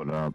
What up?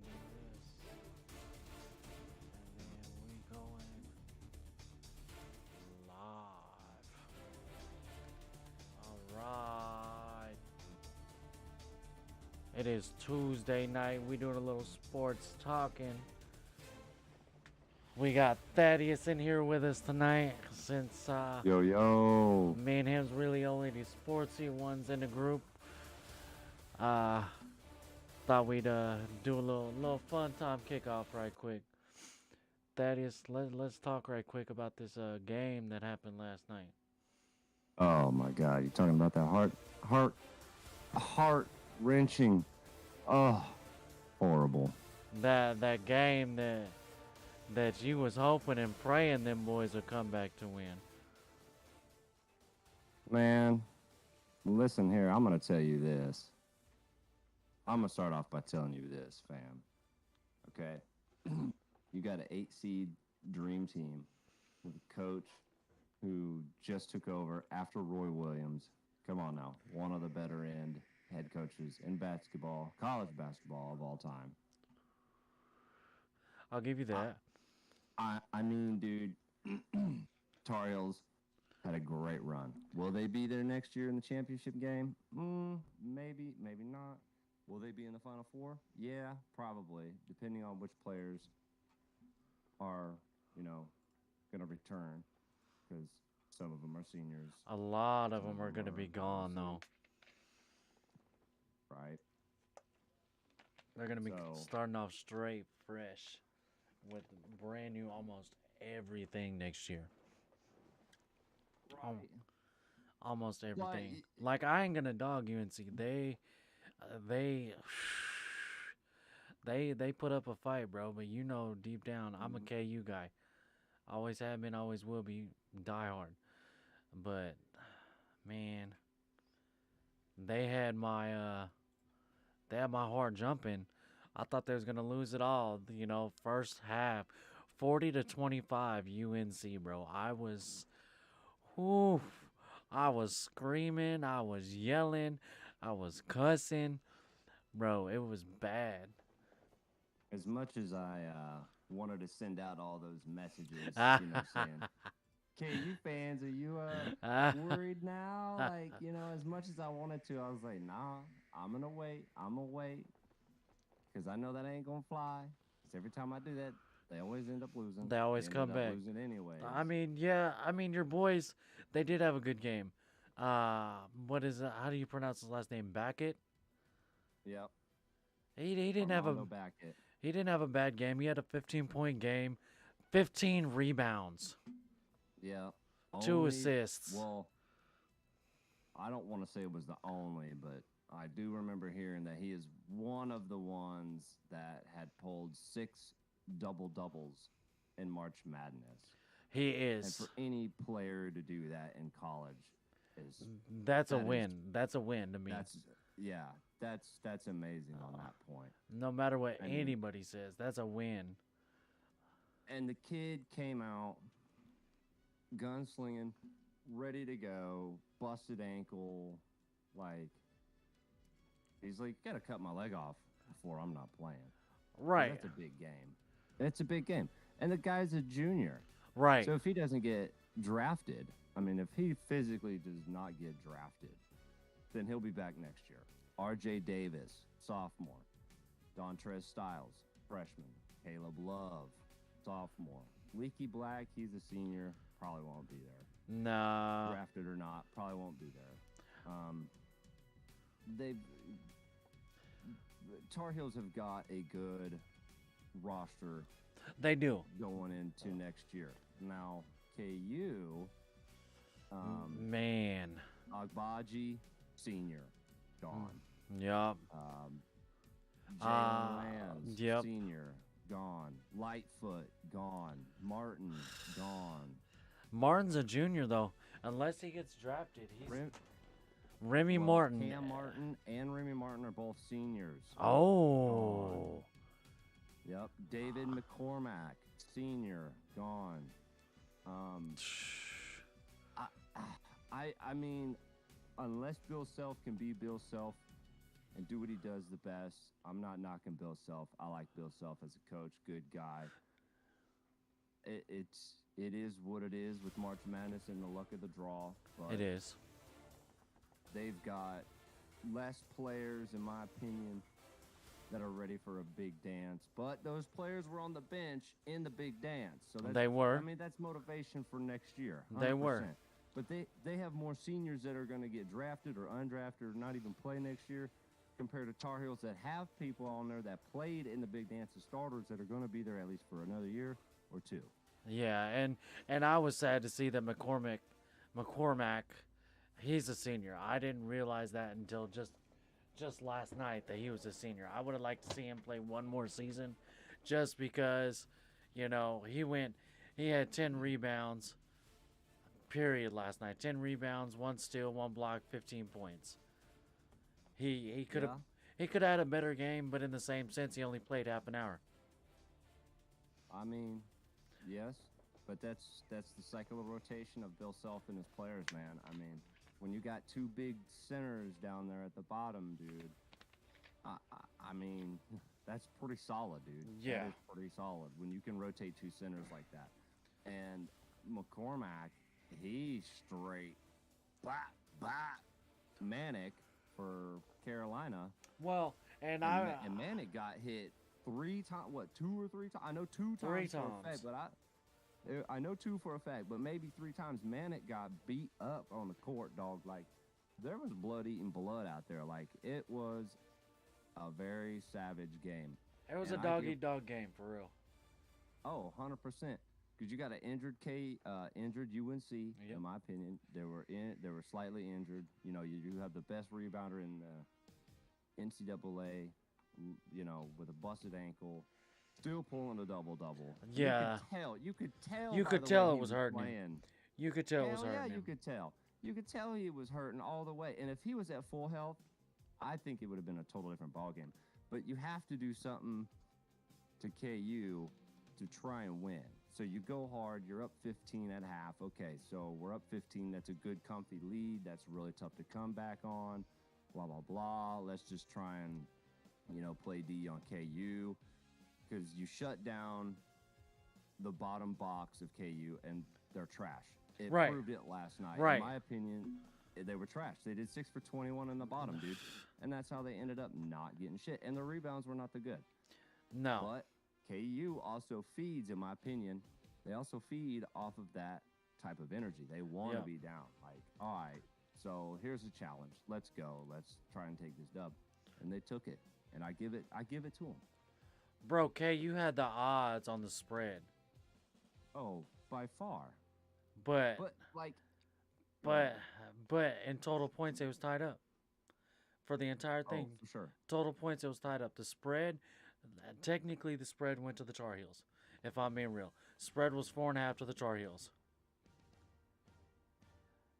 do this. And then we going live. Alright. It is Tuesday night. We doing a little sports talking. We got Thaddeus in here with us tonight since Yo, yo. me and him's really only the sportsy ones in the group. Uh, thought we'd do a little fun time kickoff right quick. Thaddeus, let's talk right quick about this game that happened last night. Oh my God, you're talking about that heart wrenching. Oh, horrible. That game that you was hoping and praying them boys would come back to win. Man, listen here, I'm gonna tell you this. I'm gonna start off by telling you this, fam. Okay? You got an 8 seed dream team with a coach who just took over after Roy Williams. Come on now, one of the better end head coaches in basketball, college basketball of all time. I'll give you I, that. I mean, dude, Tar Heels had a great run. Will they be there next year in the championship game? Maybe, maybe not. Will they be in the Final Four? Yeah, probably, depending on which players are, going to return, because some of them are seniors, A lot of some of them are them gonna be are gone obviously, though. right? They're gonna be So, starting off straight fresh with brand new almost everything next year. Al- right. Almost But, everything. Like I ain't gonna dog UNC. They they put up a fight, bro. But you know deep down, I'm a mhm. KU guy. Always have been, always will be, die hard. But man, they had my they had my heart jumping. I thought they was gonna lose it all. First half, 40-25 UNC, bro. Whew, I was screaming, I was yelling, I was cussing, bro. It was bad. As much as I wanted to send out all those messages, saying, KU fans, are you worried now? Like, as much as I wanted to, I was like, nah, I'm gonna wait. I'm gonna wait because I know that ain't gonna fly. Because every time I do that, they always end up losing. They They always ended come up back. losing anyways. I mean, yeah. I mean, your boys, they did have a good game. What is How do you pronounce his last name? Backett. Yep, He didn't have a Armando Backett. he didn't have a bad game. He had a 15-point game, 15 rebounds, Yep. two Only, assists. well, I don't want to say it was the only, but I do remember hearing that he is one of the ones that had pulled 6 double doubles in March Madness. He And is. for any player to do that in college is That's a that is win. That's a win to me. that's yeah, that's amazing on that point. No matter what I mean, anybody says, that's a win. and the kid came out gunslinging, ready to go, busted ankle, like he's like, gotta cut my leg off before I'm not playing. Because Right. that's a big game. It's a big game. And the guy's a junior. Right. So if he doesn't get drafted, I mean, if he physically does not get drafted, then he'll be back next year. RJ Davis, sophomore. Dontrez Styles, freshman. Caleb Love, sophomore. Leaky Black, he's a senior, probably won't be there. Nah. Drafted or not, probably won't be there. They've Tar Heels have got a good roster They do. going into next year. Now, KU, Man. Agbaji, senior, gone. Yup. Jalen Lands, Yep. senior, gone. Lightfoot, gone. Martin, gone. Martin's a junior though. Unless he gets drafted, he's Rem- Remy well, Martin. Cam Martin and Remy Martin are both seniors. Oh. Yep. David McCormack, senior, gone. I mean, unless Bill Self can be Bill Self, and do what he does the best. I'm not knocking Bill Self. I like Bill Self as a coach, good guy. It is what it is with March Madness and the luck of the draw. But It is. they've got less players, in my opinion, that are ready for a big dance. But those players were on the bench in the big dance. So They were. I mean, that's motivation for next year. 100%. They were. But they have more seniors that are going to get drafted or undrafted or not even play next year compared to Tar Heels that have people on there that played in the big dance as starters that are going to be there at least for another year or two. Yeah, and I was sad to see that McCormack, he's a senior. I didn't realize that until just last night that he was a senior. I would have liked to see him play one more season, just because, you know, he had 10 rebounds, period, last night. 10 rebounds, 1 steal, 1 block, 15 points. He could have he could have had a better game, but in the same sense, he only played half an hour. I mean, yes, but that's the cycle of rotation of Bill Self and his players, man. I mean, when you got two big centers down there at the bottom, dude, I mean, that's pretty solid, dude. Yeah. That is pretty solid when you can rotate two centers like that. And McCormack, he's straight Manic for Carolina. Well, and And Manic got hit 3 times. What, 2 or 3 times? I know 2 times. 3 for a times. fact, but I know 2 for a fact, but maybe 3 times. Manic got beat up on the court, dog. Like, there was blood eating blood out there. Like, it was a very savage game. it was and a I dog give- eat dog game for real. Oh, 100%. Because you got an injured injured UNC, Yep. in my opinion. They were slightly injured. You know, you do have the best rebounder in the NCAA. You know, with a busted ankle, still pulling a double-double. Yeah. You could tell. You by could the tell way it he was hurting him. playing. You could tell it was Hell hurting yeah, you him. could tell. You could tell he was hurting all the way. And if he was at full health, I think it would have been a total different ballgame. But you have to do something to KU to try and win. So you go hard. You're up 15 at half. Okay, so we're up 15. That's a good, comfy lead. That's really tough to come back on. Blah, blah, blah. Let's just try and, you know, play D on KU. Because you shut down the bottom box of KU, and they're trash. It Right. proved it last night. Right. In my opinion, they were trash. They did 6 for 21 in the bottom, dude. And that's how they ended up not getting shit. And the rebounds were not the good. No. But KU also feeds, in my opinion, they also feed off of that type of energy. They want to Yeah. be down. Like, all right, so here's a challenge. Let's go. Let's try and take this dub. And they took it. And I give it to them. Bro, K, you had the odds on the spread. Oh, by far. But But like, but in total points it was tied up. For the entire thing. oh, for sure. Total points it was tied up. The spread, technically the spread went to the Tar Heels. If I'm being real. Spread was 4.5 to the Tar Heels.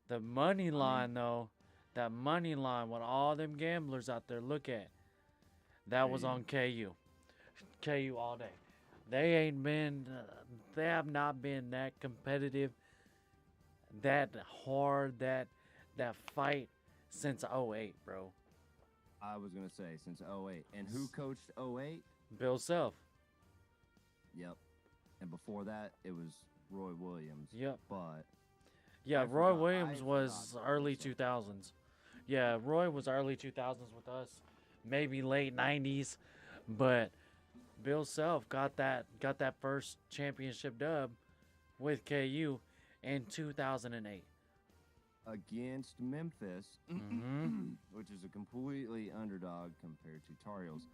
The money line though, that money line, what all them gamblers out there look at, that was KU. on KU. KU all day. They ain't been, they have not been that competitive, that hard, that fight since 08, bro. I was going to say since 08. And who coached 08? Bill Self. Yep. And before that, it was Roy Williams. Yep. But Yeah, I Roy forgot- Williams I was forgot early Bill Self. 2000s. Yeah, Roy was early 2000s with us, maybe late 90s, but Bill Self got that first championship dub with KU in 2008. against Memphis, Mhm. which is a completely underdog compared to Tar Heels.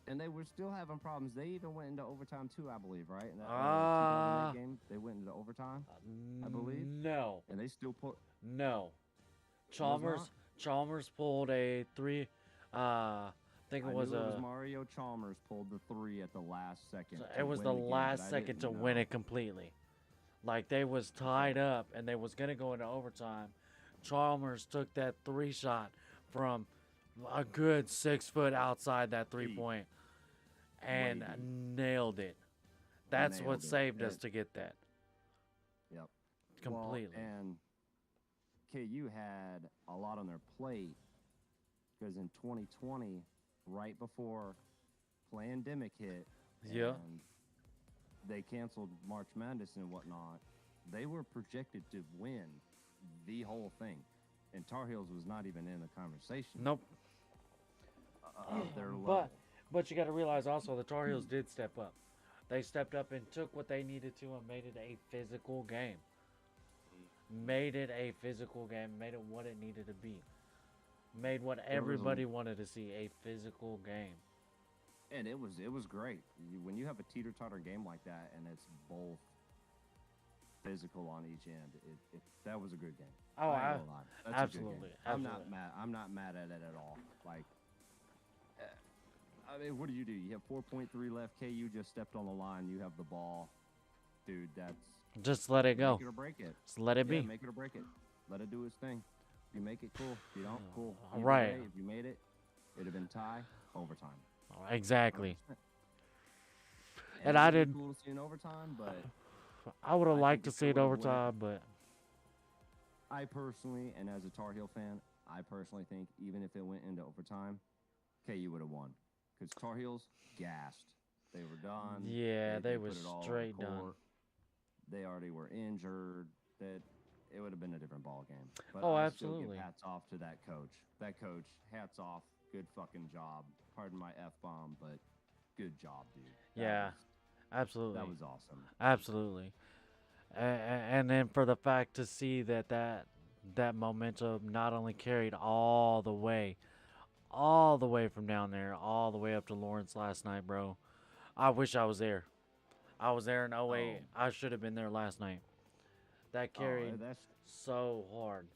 And they were still having problems. They even went into overtime too, I believe, right? In that 2008 game, they went into overtime, I believe. No, and they still put. no. not? Chalmers pulled a 3. I think I it knew was it was a. Mario Chalmers pulled the 3 at the last second. It was the last second to win it completely. Like they was tied up and they was gonna go into overtime. Chalmers took that 3 shot from a good 6 foot outside that 3-point and Way deep. nailed it. That's what Nailed it. saved us It- to get that Yep. completely. Well, and KU had a lot on their plate because in 2020, right before pandemic hit, Yeah. and they canceled March Madness and whatnot, they were projected to win the whole thing, and Tar Heels was not even in the conversation Nope. of their But level. but you got to realize also the Tar Heels did step up. They stepped up and took what they needed to and made it a physical game. Made it a physical game. Made it what it needed to be. Made what There was everybody wanted to see, a physical game. and it was great. When you have a teeter totter game like that, and it's both physical on each end, that was a good game. Oh, I ain't gonna lie. That's a good absolutely, game. I'm not absolutely. mad. I'm not mad at it at all. Like, I mean, what do? You have 4.3 left. KU just stepped on the line. You have the ball, dude. That's Just let it go. make it or break it. Just let it Yeah, be. make it or break it. Let it do its thing. If you make it, cool. If you don't, cool. Either Right. way, if you made it, it'd have been tie, overtime. Exactly. 100%. And it I would've been did. cool to see an overtime, but I would have I liked think to if see it it would've went, overtime, but I personally, and as a Tar Heel fan, I personally think even if it went into overtime, KU would have won. Because Tar Heels gassed. They were done. yeah, they put was it all on the straight done. court. They already were injured. That it would have been a different ball game. But Oh, I still absolutely. give hats off to that coach. That coach, hats off. Good fucking job. Pardon my F bomb, but good job, dude. Yeah, absolutely. That was awesome. Absolutely. And then for the fact to see that momentum not only carried all the way from down there, all the way up to Lawrence last night, bro. I wish I was there. I was there in '08. Oh. I should have been there last night. That carried so hard.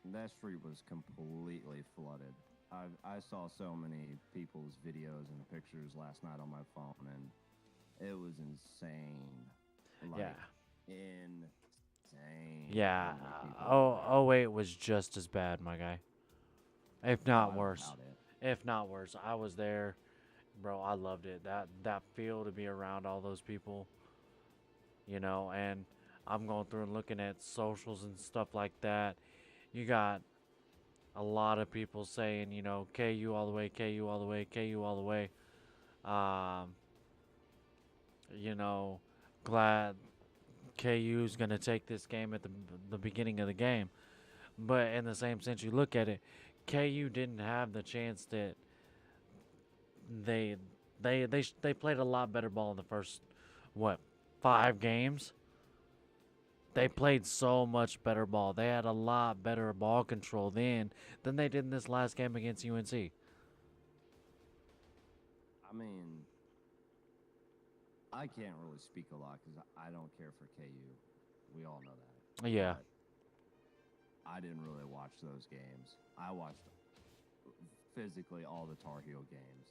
That street was completely flooded. I saw so many people's videos and pictures last night on my phone, and it was insane. Like, Yeah. insane. Yeah. how many people Oh, were there. oh wait was just as bad, my guy. If Oh, not I don't worse. doubt it. If not worse. I was there, bro. I loved it. That feel to be around all those people, and I'm going through and looking at socials and stuff like that. You got a lot of people saying, KU all the way, KU all the way, KU all the way. Um, you know, glad KU's going to take this game at the beginning of the game. But in the same sense, you look at it, KU didn't have the chance that they they played a lot better ball in the first what 5 games. They played so much better ball. They had a lot better ball control then than they did in this last game against UNC. I mean, I can't really speak a lot because I don't care for KU. We all know that. Yeah. But I didn't really watch those games. I watched physically all the Tar Heel games.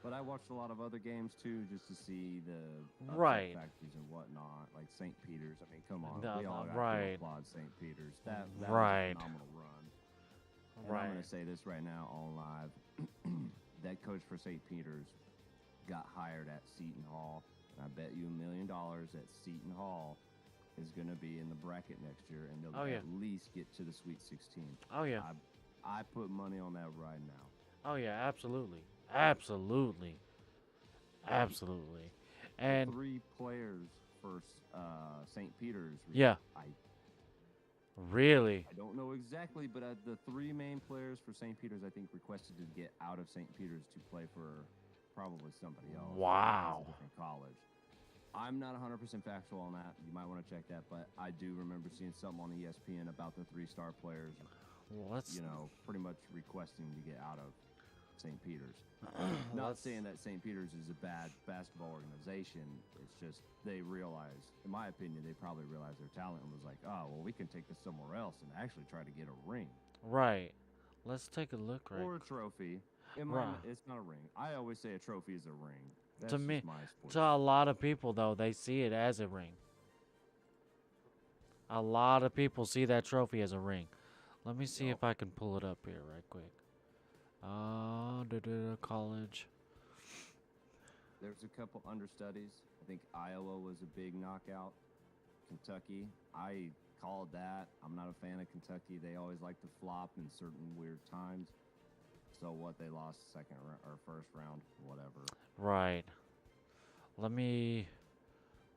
But I watched a lot of other games too, just to see the upset Right. factors and whatnot, like St. Peter's. I mean, come on, No, we all got right. to applaud St. Peter's. That Right. was a phenomenal run. And Right. I'm going to say this right now on live: that coach for St. Peter's got hired at Seton Hall. And I bet you $1 million that Seton Hall is going to be in the bracket next year, and they'll Oh, yeah. at least get to the Sweet 16. Oh yeah. I put money on that right now. Oh yeah, absolutely. Absolutely. Absolutely. And 3 players for St. Peter's. yeah, I really. don't know exactly, but the 3 main players for St. Peter's, I think, requested to get out of St. Peter's to play for probably somebody else. Wow. It's a different college. I'm not 100% factual on that. You might want to check that, but I do remember seeing something on ESPN about the 3-star players, Well, let's pretty much requesting to get out of St. Peter's. Not saying that St. Peter's is a bad basketball organization. It's just they realized, in my opinion, they probably realized their talent and was like, oh, well, we can take this somewhere else and actually try to get a ring. right. Let's take a look right. Or a trophy. Right. It's not a ring. I always say a trophy is a ring. That's To just me, my sport. to a lot of people though, they see it as a ring. A lot of people see that trophy as a ring. Let me see Yup. if I can pull it up here right quick. College. There's a couple understudies. I think Iowa was a big knockout. Kentucky, I called that. I'm not a fan of Kentucky. They always like to flop in certain weird times. So what? They lost second or first round, whatever. Right. Let me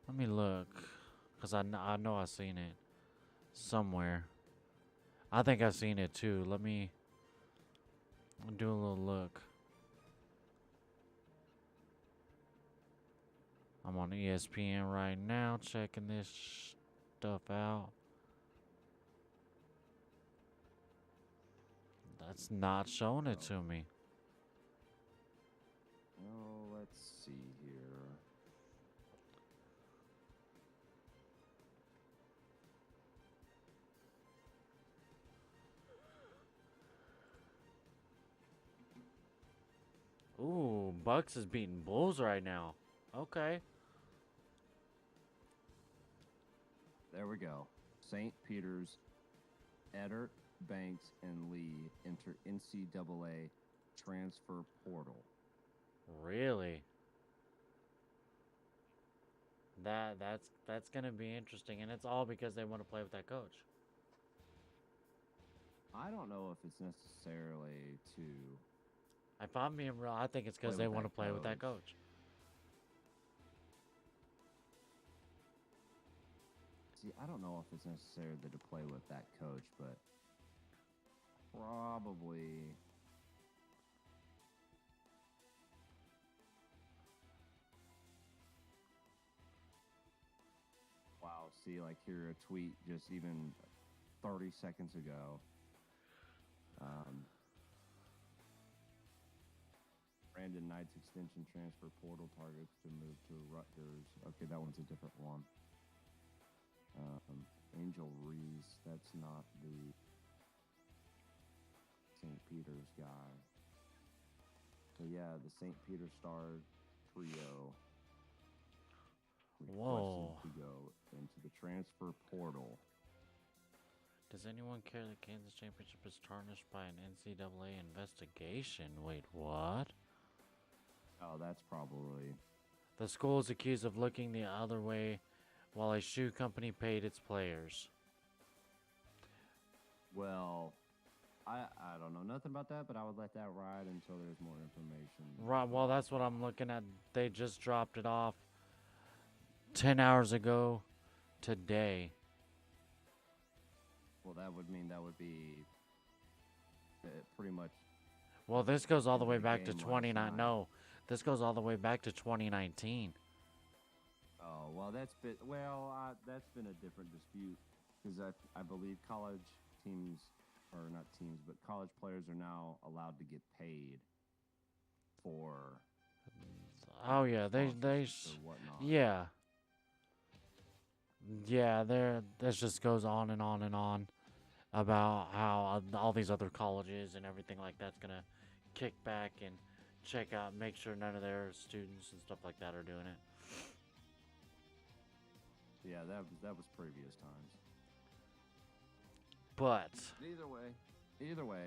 look, cause I know I seen it somewhere. I think I seen it too. Let me do a little look. I'm on ESPN right now, checking this stuff out. That's not showing it to me. Oh, let's see here. Ooh, Bucks is beating Bulls right now. Okay. There we go. St. Peter's, Eddard, Banks, and Lee enter NCAA transfer portal. Really? That's gonna be interesting, and it's all because they want to play with that coach. I don't know if it's necessarily to If I'm being real, I think it's play because they with want to that play with that coach. coach. See, I don't know if it's necessarily to play with that coach, but probably. Wow, see, like here a tweet just even 30 seconds ago. Brandon Knight's extension transfer portal targets to move to Rutgers. Okay, that one's a different one. Angel Reese, that's not the St. Peter's guy. So yeah, the St. Peter Star trio Whoa. requested to go into the transfer portal. Does anyone care that Kansas Championship is tarnished by an NCAA investigation? Wait, what? Oh, that's probably. The school is accused of looking the other way while a shoe company paid its players. Well, I don't know nothing about that, but I would let that ride until there's more information. Right, well, that's what I'm looking at. They just dropped it off 10 hours ago today. Well, that would mean that would be pretty much. Well, this goes all the into way the back to game last 29. night. No, this goes all the way back to 2019. Oh well, that's been a different dispute because I believe college teams, or not teams, but college players are now allowed to get paid for. Oh yeah, they sponsorships or whatnot. yeah. Yeah, this just goes on and on and on about how all these other colleges and everything like that's gonna kick back and check out, make sure none of their students and stuff like that are doing it. Yeah, that was previous times. But Either way.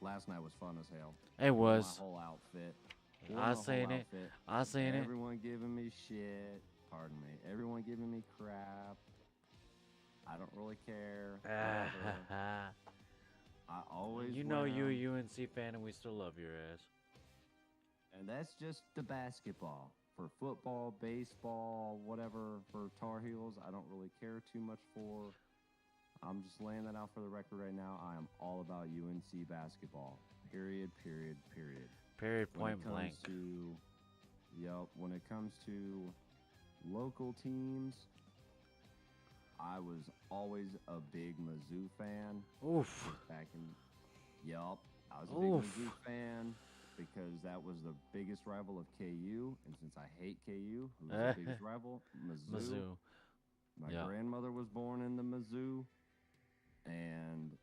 Last night was fun as hell. it was. My whole outfit. I seen it. I seen it. Everyone giving me shit. Pardon me. Everyone giving me crap. I don't really care. Whatever. I always. You know you a UNC fan and we still love your ass. And that's just the basketball. For football, baseball, whatever, for Tar Heels, I don't really care too much for. I'm just laying that out for the record right now. I am all about UNC basketball. Period. Point blank. When it comes to local teams, I was always a big Mizzou fan. Oof. I was a big Mizzou fan because that was the biggest rival of KU, and since I hate KU, who's the biggest rival? Mizzou. My grandmother was born in the Mizzou, and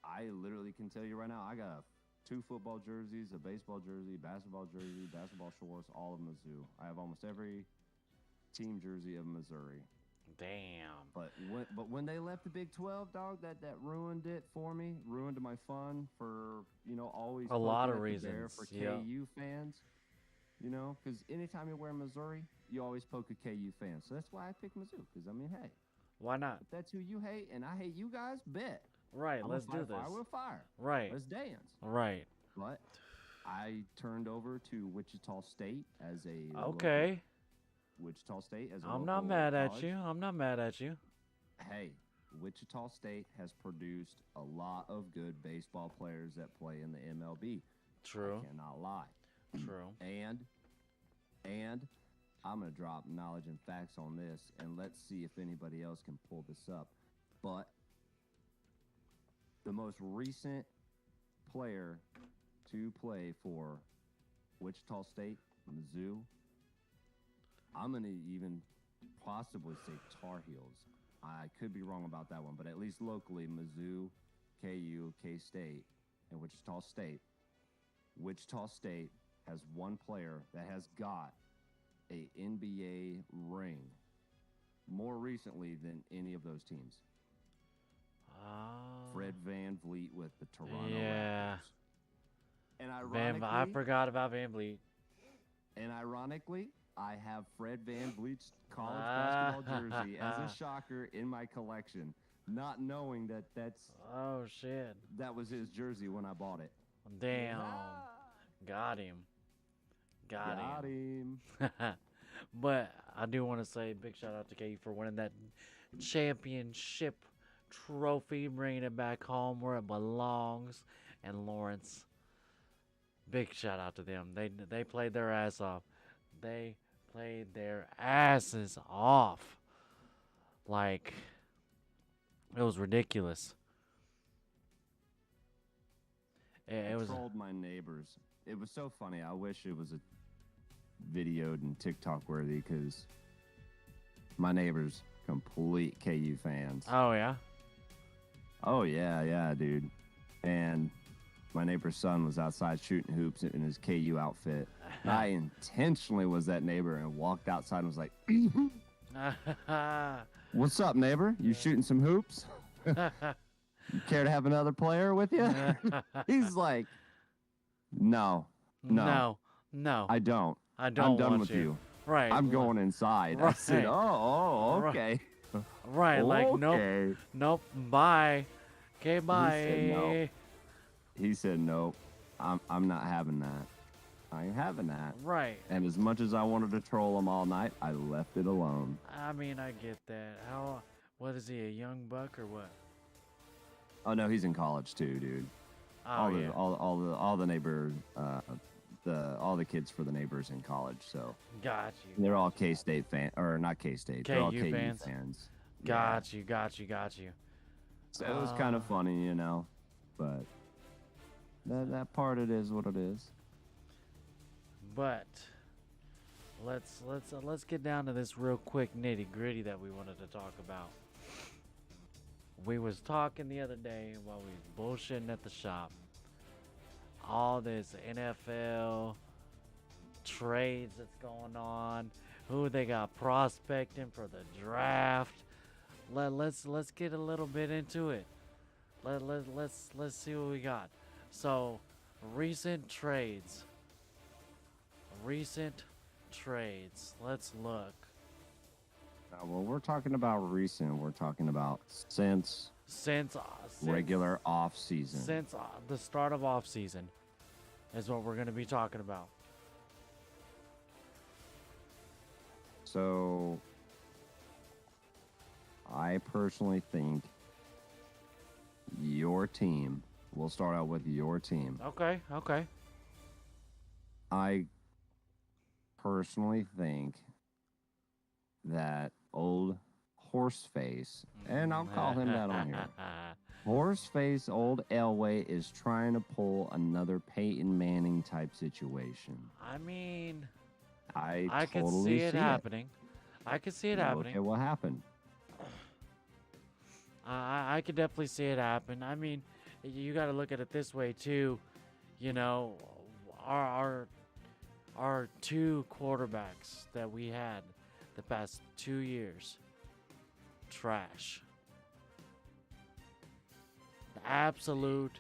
I literally can tell you right now, I got 2 football jerseys, a baseball jersey, basketball shorts, all of Mizzou. I have almost every team jersey of Missouri. Damn. But when they left the Big 12, dog, that ruined it for me. Ruined my fun for always a lot of poking at the bear reasons for yeah. KU fans. Because anytime you wear Missouri, you always poke a KU fan. So that's why I picked Mizzou. Because hey, why not? if that's who you hate and I hate you guys, bet. Right. I'm Let's gonna do fight fire this. with fire. Right. Let's dance. Right. But I turned over to Wichita State as a local. Okay. Wichita State as a I'm not local mad at college. you. I'm not mad at you. Hey, Wichita State has produced a lot of good baseball players that play in the MLB. True. I cannot lie. True. And I'm gonna drop knowledge and facts on this, and let's see if anybody else can pull this up. But the most recent player to play for Wichita State, Mizzou, I'm gonna even possibly say Tar Heels. I could be wrong about that one, but at least locally, Mizzou, KU, K-State, and Wichita State. Wichita State has one player that has got a NBA ring more recently than any of those teams. Fred Van Vliet with the Toronto Yeah. Raptors. And I forgot about Van Vliet. And ironically, I have Fred Van Vliet's college basketball jersey as a shocker in my collection, not knowing that Oh shit. that was his jersey when I bought it. Damn. Yeah. Got him. Got him. him. But I do want to say big shout out to KU for winning that championship trophy, bringing it back home where it belongs. And Lawrence, big shout out to them. They played their ass off. They played their asses off. Like, it was ridiculous. It was. Trolled my neighbors. It was so funny. I wish it was a videoed and TikTok worthy because my neighbors complete KU fans. Oh yeah. Oh yeah, dude. And my neighbor's son was outside shooting hoops in his KU outfit. And I intentionally was that neighbor and walked outside and was like, "What's up, neighbor? You shooting some hoops? You care to have another player with you?" He's like, No, no, I don't. I don't I'm done want with you. you. Right. I'm going inside. I said, Right. oh, Right. okay. Right. Like Okay. nope. Bye. Okay. Bye. said no. He said, nope, I'm not having that. I ain't having that. Right. And as much as I wanted to troll him all night, I left it alone. I mean, I get that. What is he, a young buck or what? Oh no, he's in college too, dude. Oh yeah. All the neighbor, all the kids for the neighbors in college. So Got you. they're all K-State fan, or not K-State. They're all KU KU fans. fans. Got you. So it was kind of funny, you know, but that part it is what it is. But let's get down to this real quick nitty gritty that we wanted to talk about. We was talking the other day while we was bullshitting at the shop. All this NFL trades that's going on, who they got prospecting for the draft. Let's get a little bit into it. Let's see what we got. So, recent trades. Let's look. Well, we're talking about recent. We're talking about since regular off season. Since the start of off season is what we're going to be talking about. So, I personally think your team. We'll start out with your team. Okay. I personally think that old Horseface, and I'll call him that on here. Horseface old Elway is trying to pull another Peyton Manning type situation. I mean, I could totally see it happening. I could see it Look happening. at what happened. I could definitely see it happen. I mean, you got to look at it this way too. You know, our two quarterbacks that we had the past 2 years, trash. Absolute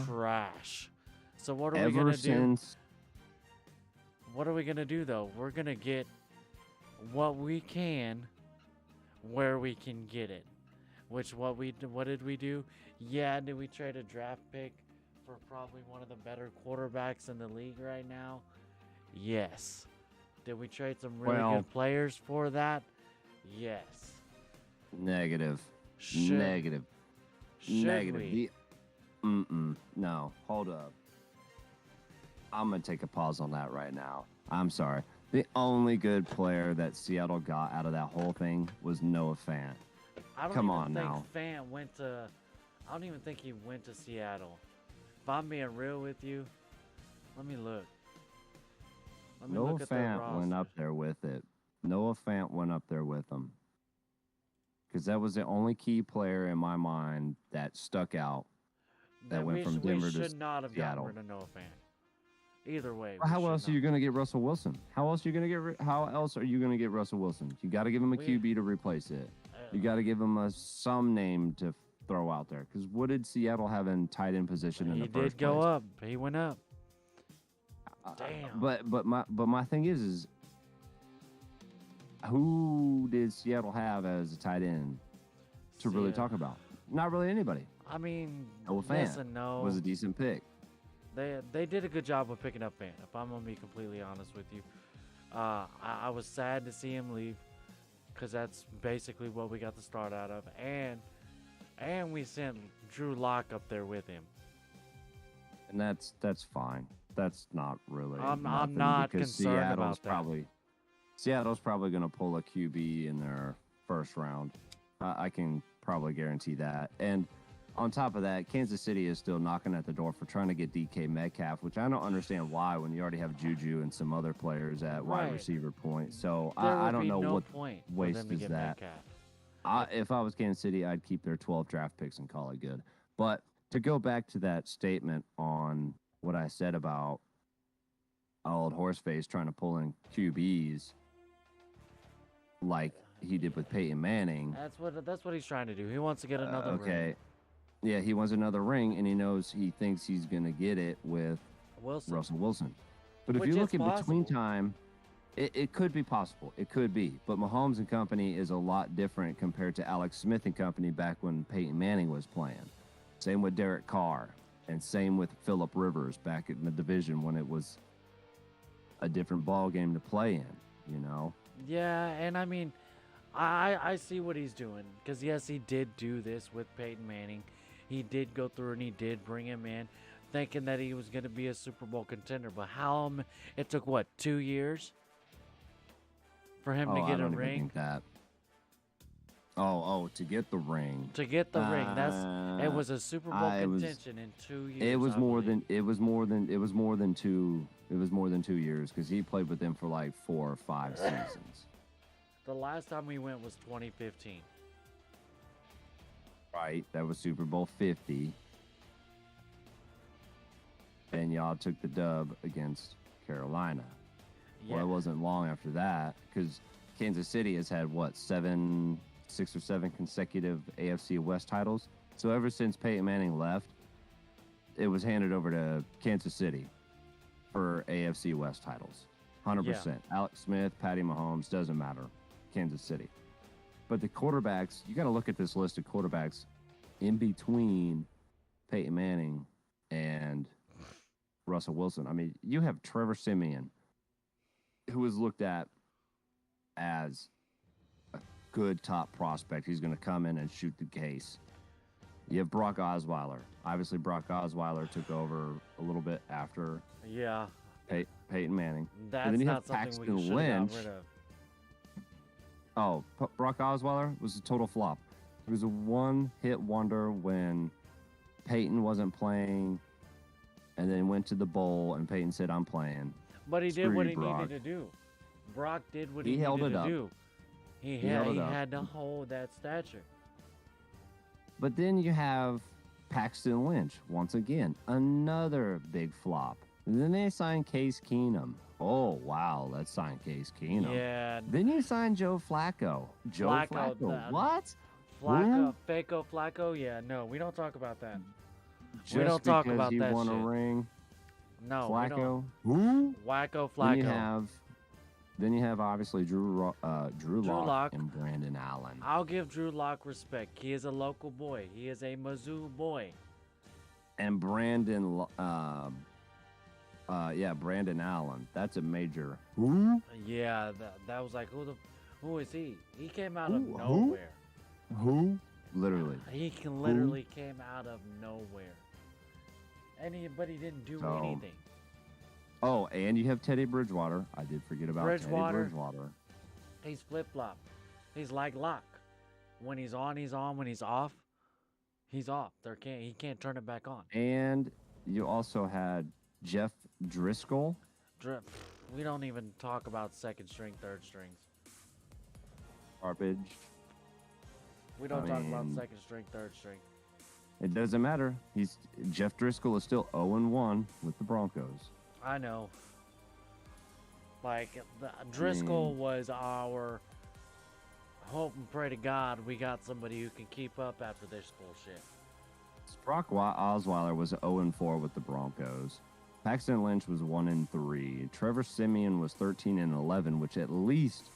trash. So what are we gonna do? What are we gonna do though? We're gonna get what we can, where we can get it. Which what did we do? Yeah, did we trade a draft pick for probably one of the better quarterbacks in the league right now? Yes. Did we trade some really Well, good players for that? Yes. negative. Should Negative. should Negative. we? No, hold up. I'm gonna take a pause on that right now. I'm sorry. The only good player that Seattle got out of that whole thing was Noah Fant. I don't Come even on think now. Fant went to. I don't even think he went to Seattle. If I'm being real with you, let me look. Let me Noah look at their Fant went roster. up there with it. Noah Fant went up there with them. Because that was the only key player in my mind that stuck out. That Then went from we Denver to should not have gotten Seattle. rid of Noah Fant. Either way, Well, we how should else are not. you going to get Russell Wilson? How else are you going to how else are you going to get Russell Wilson? You got to give him a We- QB to replace it. You got to give him some name to throw out there. Because what did Seattle have in tight end position in He the did first go place? up. He went up. Uh, Damn. But my thing is who did Seattle have as a tight end to really See, talk about? Not really anybody. I mean, Noah yes Fant and no. was a decent pick. They did a good job of picking up Fant. If I'm gonna be completely honest with you, I was sad to see him leave, because that's basically what we got the start out of, and we sent Drew Lock up there with him. And that's fine. That's not really. I'm nothing not because concerned about that. Seattle's probably going to pull a QB in their first round. I can probably guarantee that. And on top of that, Kansas City is still knocking at the door for trying to get DK Metcalf, which I don't understand why when you already have Juju and some other players at wide Right. receiver point. So There I would don't be know no what point for waste them to is get that. Metcalf. If I was Kansas City, I'd keep their 12 draft picks and call it good. But to go back to that statement on what I said about old Horseface trying to pull in QBs like he did with Peyton Manning. That's what he's trying to do. He wants to get another Okay. ring. Yeah, he wants another ring, and he thinks he's going to get it with Wilson. Russell Wilson. But if Which you is look in between possible. time, it could be possible. It could be. But Mahomes and company is a lot different compared to Alex Smith and company back when Peyton Manning was playing. Same with Derek Carr, and same with Phillip Rivers back in the division when it was a different ball game to play in, you know? Yeah, and I mean, I see what he's doing, because yes, he did do this with Peyton Manning. He did go through and he did bring him in, thinking that he was going to be a Super Bowl contender. But it took what, 2 years for him to I get a don't even ring? think that. To get the ring. To get the ring, it was a Super Bowl it was- contention in 2 years. It was I more believe. than it was more than 2 years because he played with them for like 4 or 5 seasons. The last time we went was 2015. Right, that was Super Bowl 50. And y'all took the dub against Carolina. Yeah. Well, it wasn't long after that because Kansas City has had what 6 or 7 consecutive AFC West titles. So ever since Peyton Manning left, it was handed over to Kansas City for AFC West titles. 100%. Alex Smith, Patty Mahomes, doesn't matter. Kansas City. But the quarterbacks, you got to look at this list of quarterbacks in between Peyton Manning and Russell Wilson. I mean, you have Trevor Siemian, who is looked at as a good top prospect. He's going to come in and shoot the case. You have Brock Osweiler. Obviously, Brock Osweiler took over a little bit after Yeah. Peyton Manning. That's then you have not something Paxton we should have Lynch. got rid of. Brock Osweiler was a total flop. He was a one-hit wonder when Peyton wasn't playing, and then went to the bowl, and Peyton said, "I'm playing." But he did Screw what you, he Brock. needed to do. Brock did what He he held needed it to up. do. He held it up. had to hold that stature. But then you have Paxton Lynch once again, another big flop. And then they signed Case Keenum. Oh wow, let's sign Case Keenum. Yeah. Then you signed Joe Flacco. Joe Flacco, Flacco. What? Flacco, Faco, Flacco. Yeah, no, we don't talk about that. Just We don't talk because about he that won shit. a ring. No, we don't. Flacco. Who? Wacko Then you Flacco. have Then you have obviously Drew Drew Lock Lock. and Brandon Allen. I'll give Drew Lock respect. He is a local boy. He is a Mizzou boy. And Brandon Allen. That's a major. Who? Yeah, that was like who is he? He came out of Who? nowhere. Who? Literally. He can literally came out of nowhere. Anybody didn't do So, anything. Oh, and you have Teddy Bridgewater. I did forget about Bridgewater. Teddy Bridgewater. He's flip flop. He's like Lock. When he's on, he's on. When he's off, he's off. He can't turn it back on. And you also had Jeff Driscoll. We don't even talk about second string, third strings. Garbage. We don't talk about mean, second string, third string. It doesn't matter. Jeff Driscoll is still 0-1 with the Broncos. I know. Like, Driscoll was our hope and pray to God we got somebody who can keep up after this bullshit. Brock Osweiler was 0-4 with the Broncos. Paxton Lynch was 1-3. Trevor Simeon was 13-11, which at least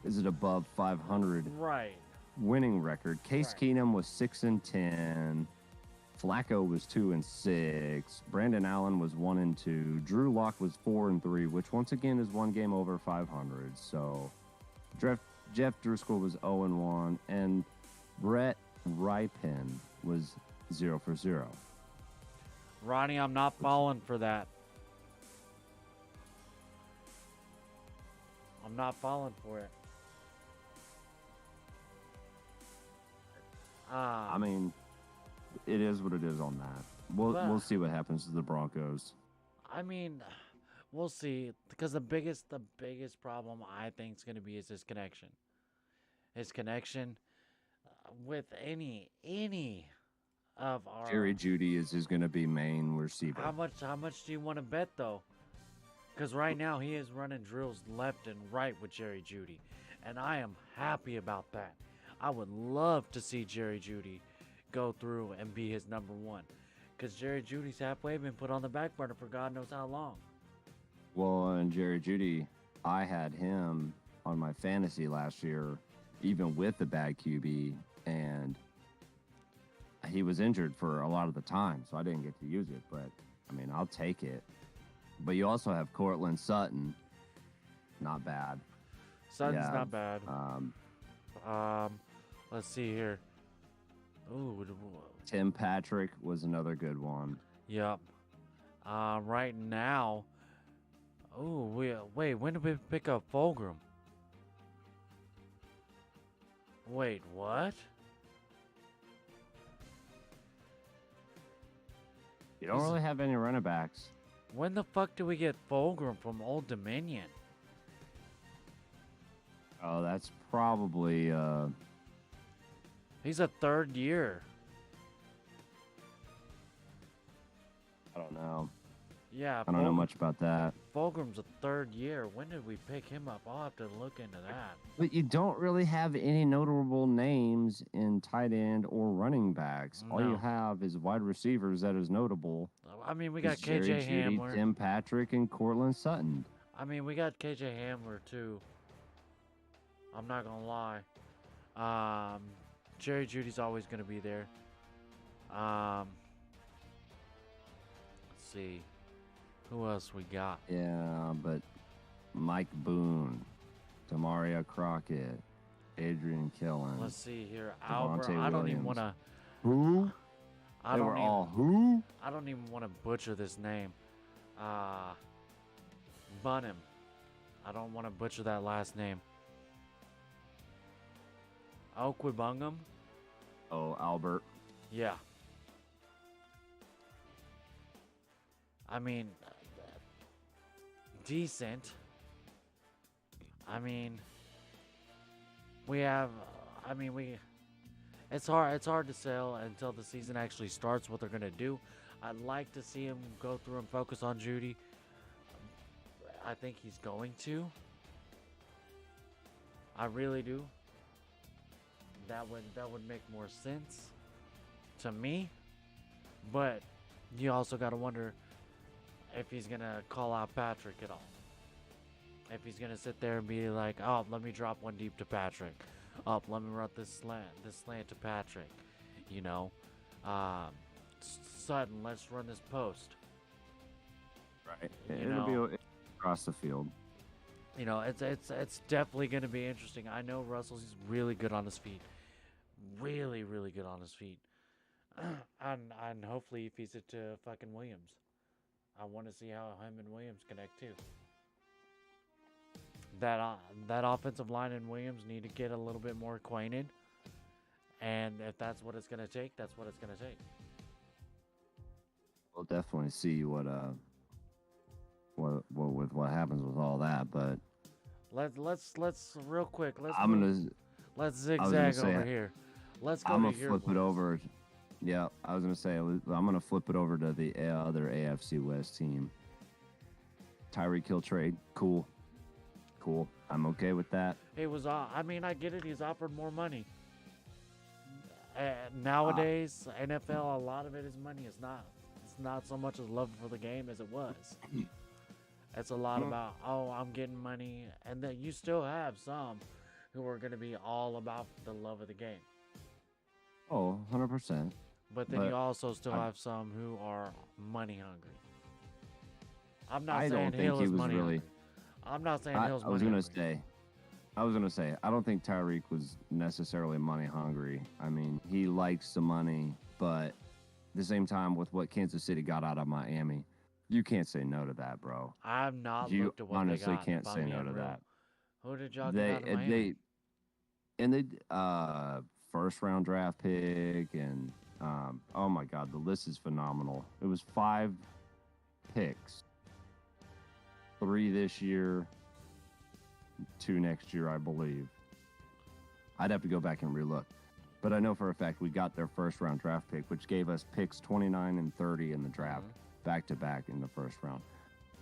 is an above 500 Right. winning record. Case Right. Keenum was 6-10. Flacco was 2-6. Brandon Allen was 1-2. Drew Lock was 4-3, which once again is one game over 500. So Jeff Driscoll was 0-1, and Brett Ripon was 0-0. Ronnie, I'm not falling for that. I'm not falling for it. I mean, it is what it is on that. We'll see what happens to the Broncos. I mean, we'll see. Because the biggest problem I think is going to be is his connection. His connection with any of our. Jerry Jeudy is going to be main receiver. How much do you want to bet though? Because right now he is running drills left and right with Jerry Jeudy, and I am happy about that. I would love to see Jerry Jeudy go through and be his number one, because Jerry Jeudy's halfway been put on the back burner for God knows how long. Well, and Jerry Jeudy, I had him on my fantasy last year, even with the bad QB, and he was injured for a lot of the time, so I didn't get to use it. But I mean, I'll take it. But you also have Cortland Sutton, not bad. Sutton's not bad. Um, Let's see here. Ooh, Tim Patrick was another good one. yep. Right now. Ooh, wait. When did we pick up Fulgrim? Wait, what? You don't really have any running backs. When the fuck do we get Fulgrim from Old Dominion? Oh, that's probably He's a third year. I don't know. Yeah, I don't know much about that. Fulgrim's a third year. When did we pick him up? I'll have to look into that. But you don't really have any notable names in tight end or running backs. All No. you have is wide receivers that is notable. I mean, we got is Jerry KJ Jeudy, Hamler. Tim Patrick, and Cortland Sutton. I mean, we got KJ Hamler too. I'm not gonna lie. Jerry Judy's always gonna be there. Let's see. Who else we got? Yeah, but Mike Boone, Demaria Crockett, Adrian Killen. Let's see here. Devontae Albert. I don't even Williams. wanna. Who? I They don't were even. all who? I don't even want to butcher this name. Bunham. I don't want to butcher that last name. Okwibungum? Oh, Albert. Yeah. I mean, decent. I mean, we have. I mean, we. It's hard to sell until the season actually starts what they're gonna do. I'd like to see him go through and focus on Judy. I think he's going to. I really do. That would make more sense to me. But you also got to wonder if he's gonna call out Patrick at all. If he's gonna sit there and be like, oh, let me drop one deep to Patrick. Oh, let me run this slant to Patrick. You know, um, Sutton, let's run this post. Right. You It'll know, be across the field. it's definitely gonna be interesting. I know Russell's really good on his feet, really really good on his feet, and hopefully he feeds it to fucking Williams. I want to see how him and Williams connect too. That uh, that offensive line and Williams need to get a little bit more acquainted, and if that's what it's gonna take, that's what it's gonna take. We'll definitely see what happens with all that. But Let's real quick. I'm gonna Let's I was gonna zigzag say over here. Let's go I'm to gonna your flip it boys. over. Yeah, I was gonna say I'm gonna flip it over to the other AFC West team. Tyreek Hill trade, cool. I'm okay with that. He was. I mean, I get it. He's offered more money. Uh, Nowadays, NFL, a lot of it is money. It's not. It's not so much as love for the game as it was. It's a lot Mm. about, oh, I'm getting money, and then you still have some who are going to be all about the love of the game. Oh, 100%. But then you But also still I, have some who are money hungry. I'm not I saying don't think Hill he is was money really. hungry. I'm not saying I, Hill's I was money gonna hungry. say. I was gonna say. I don't think Tyreek was necessarily money hungry. I mean, he likes the money, but at the same time, with what Kansas City got out of Miami, you can't say no to that, bro. I've not You looked at what they honestly got, if can't I'm say no being to real. that. Who did y'all get They out of Miami? they and they first round draft pick and oh my god, the list is phenomenal. It was 5 picks, 3 this year, 2 next year, I believe. I'd have to go back and relook, but I know for a fact we got their first round draft pick, which gave us picks 29 and 30 in the draft, Mhm. back to back in the first round,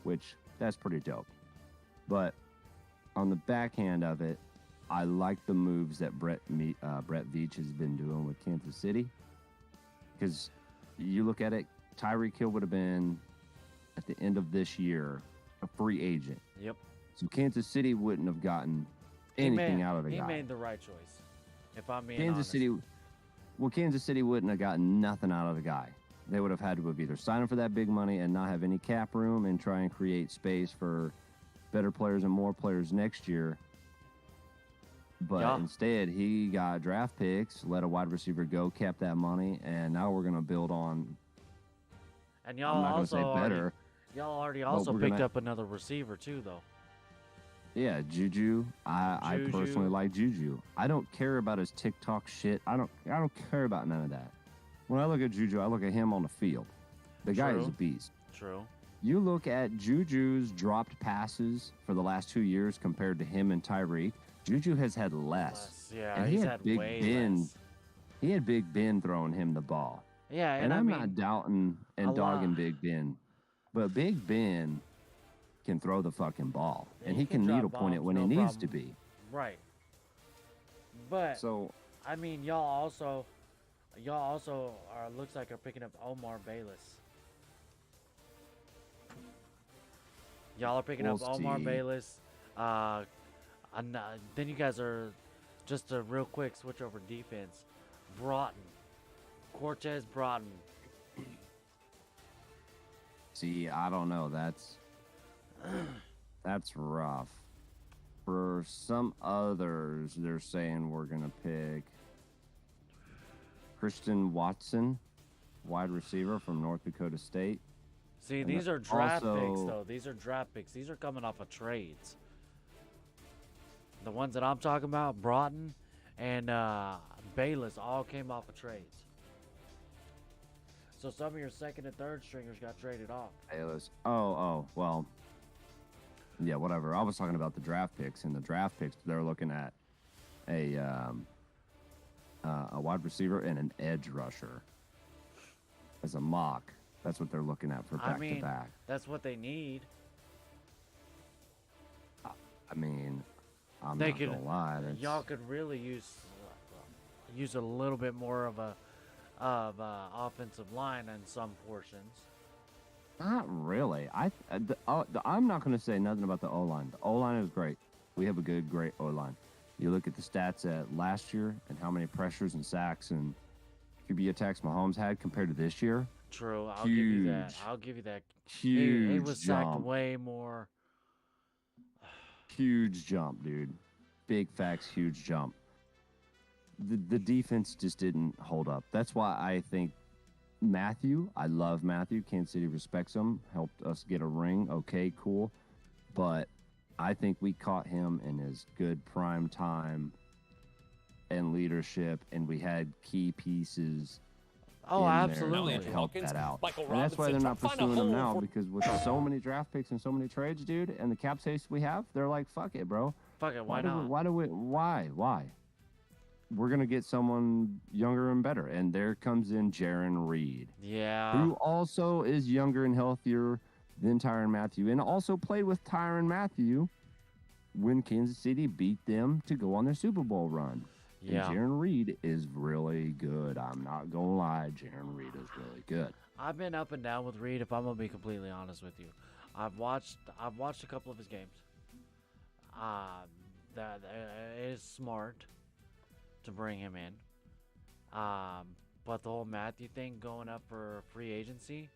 which that's pretty dope. But on the backhand of it, I like the moves that Brett Veach has been doing with Kansas City. Because you look at it, Tyreek Hill would have been at the end of this year a free agent. Yep. So Kansas City wouldn't have gotten anything out of the he guy. made the right choice, if I'm being Kansas honest. City, well, Kansas City wouldn't have gotten nothing out of the guy. They would have had to have either signed him for that big money and not have any cap room and try and create space for better players and more players next year. But Yeah. instead, he got draft picks, let a wide receiver go, kept that money, and now we're going to build on. And I'm y'all not going to also say better. y'all already but also we're picked gonna- up another receiver too, though. Yeah, Juju. I Juju. personally like Juju. I don't care about his TikTok shit. I don't care about none of that. When I look at Juju, I look at him on the field. The guy is True. a beast. True. You look at Juju's dropped passes for the last 2 years compared to him and Tyreek. Juju has had less. Yeah, And he he's had had Big way Ben. less. He had Big Ben throwing him the ball. Yeah, And I I'm mean, not doubting a and dogging lot. Big Ben, but Big Ben can throw the fucking ball, Yeah, and he he can can drop needle point it bombs, when no he needs to problem. be. right. But So I mean, y'all also are looks like are picking up Omar Bayless. Y'all are picking up We'll Omar see. Bayless. Then you guys are just a real quick switch over defense. Broughton, Cortez Broughton. see, I don't know. That's rough. For some others, they're saying we're gonna pick Christian Watson, wide receiver from North Dakota State. See, And these are draft picks also- though. These are draft picks. These are coming off of trades. The ones that I'm talking about, Broughton and Bayless, all came off of trades. So some of your second and third stringers got traded off. Bayless. Oh, well. Yeah, whatever. I was talking about the draft picks. And the draft picks, they're looking at a wide receiver and an edge rusher as a mock. That's what they're looking at for back I mean, to back. that's what they need. I mean, I'm They not could- gonna lie. That's, Y'all could really use a little bit more of a offensive line in some portions. Not really. I'm not going to say nothing about the O line. The O line is great. We have a great O line. You look at the stats at last year and how many pressures and sacks and QB attacks Mahomes had compared to this year. True, I'll give you that. Huge, I'll give you that. He huge was sacked jump. way more. Huge jump, dude. Big facts, huge jump. The defense just didn't hold up. That's why I think Matthew, I love Matthew. Kansas City respects him. Helped us get a ring. Okay, cool. But I think we caught him in his good prime time and leadership, and we had key pieces Oh, in absolutely. there to help Hawkins, that out. Michael And that's why they're Robinson, not trying to pursuing him find a now hole because with so many draft picks and so many trades, dude, and the cap space we have, they're like, fuck it, bro. Fuck it, why not? Why? We're gonna get someone younger and better, and there comes in Jaron Reed, Yeah. who also is younger and healthier than Tyrann Mathieu, and also played with Tyrann Mathieu when Kansas City beat them to go on their Super Bowl run. Yeah. And Jaron Reed is really good. I'm not gonna lie, Jaron Reed is really good. I've been up and down with Reed. If I'm gonna be completely honest with you, I've watched a couple of his games. That is smart to bring him in. But the whole Matthew thing going up for free agency,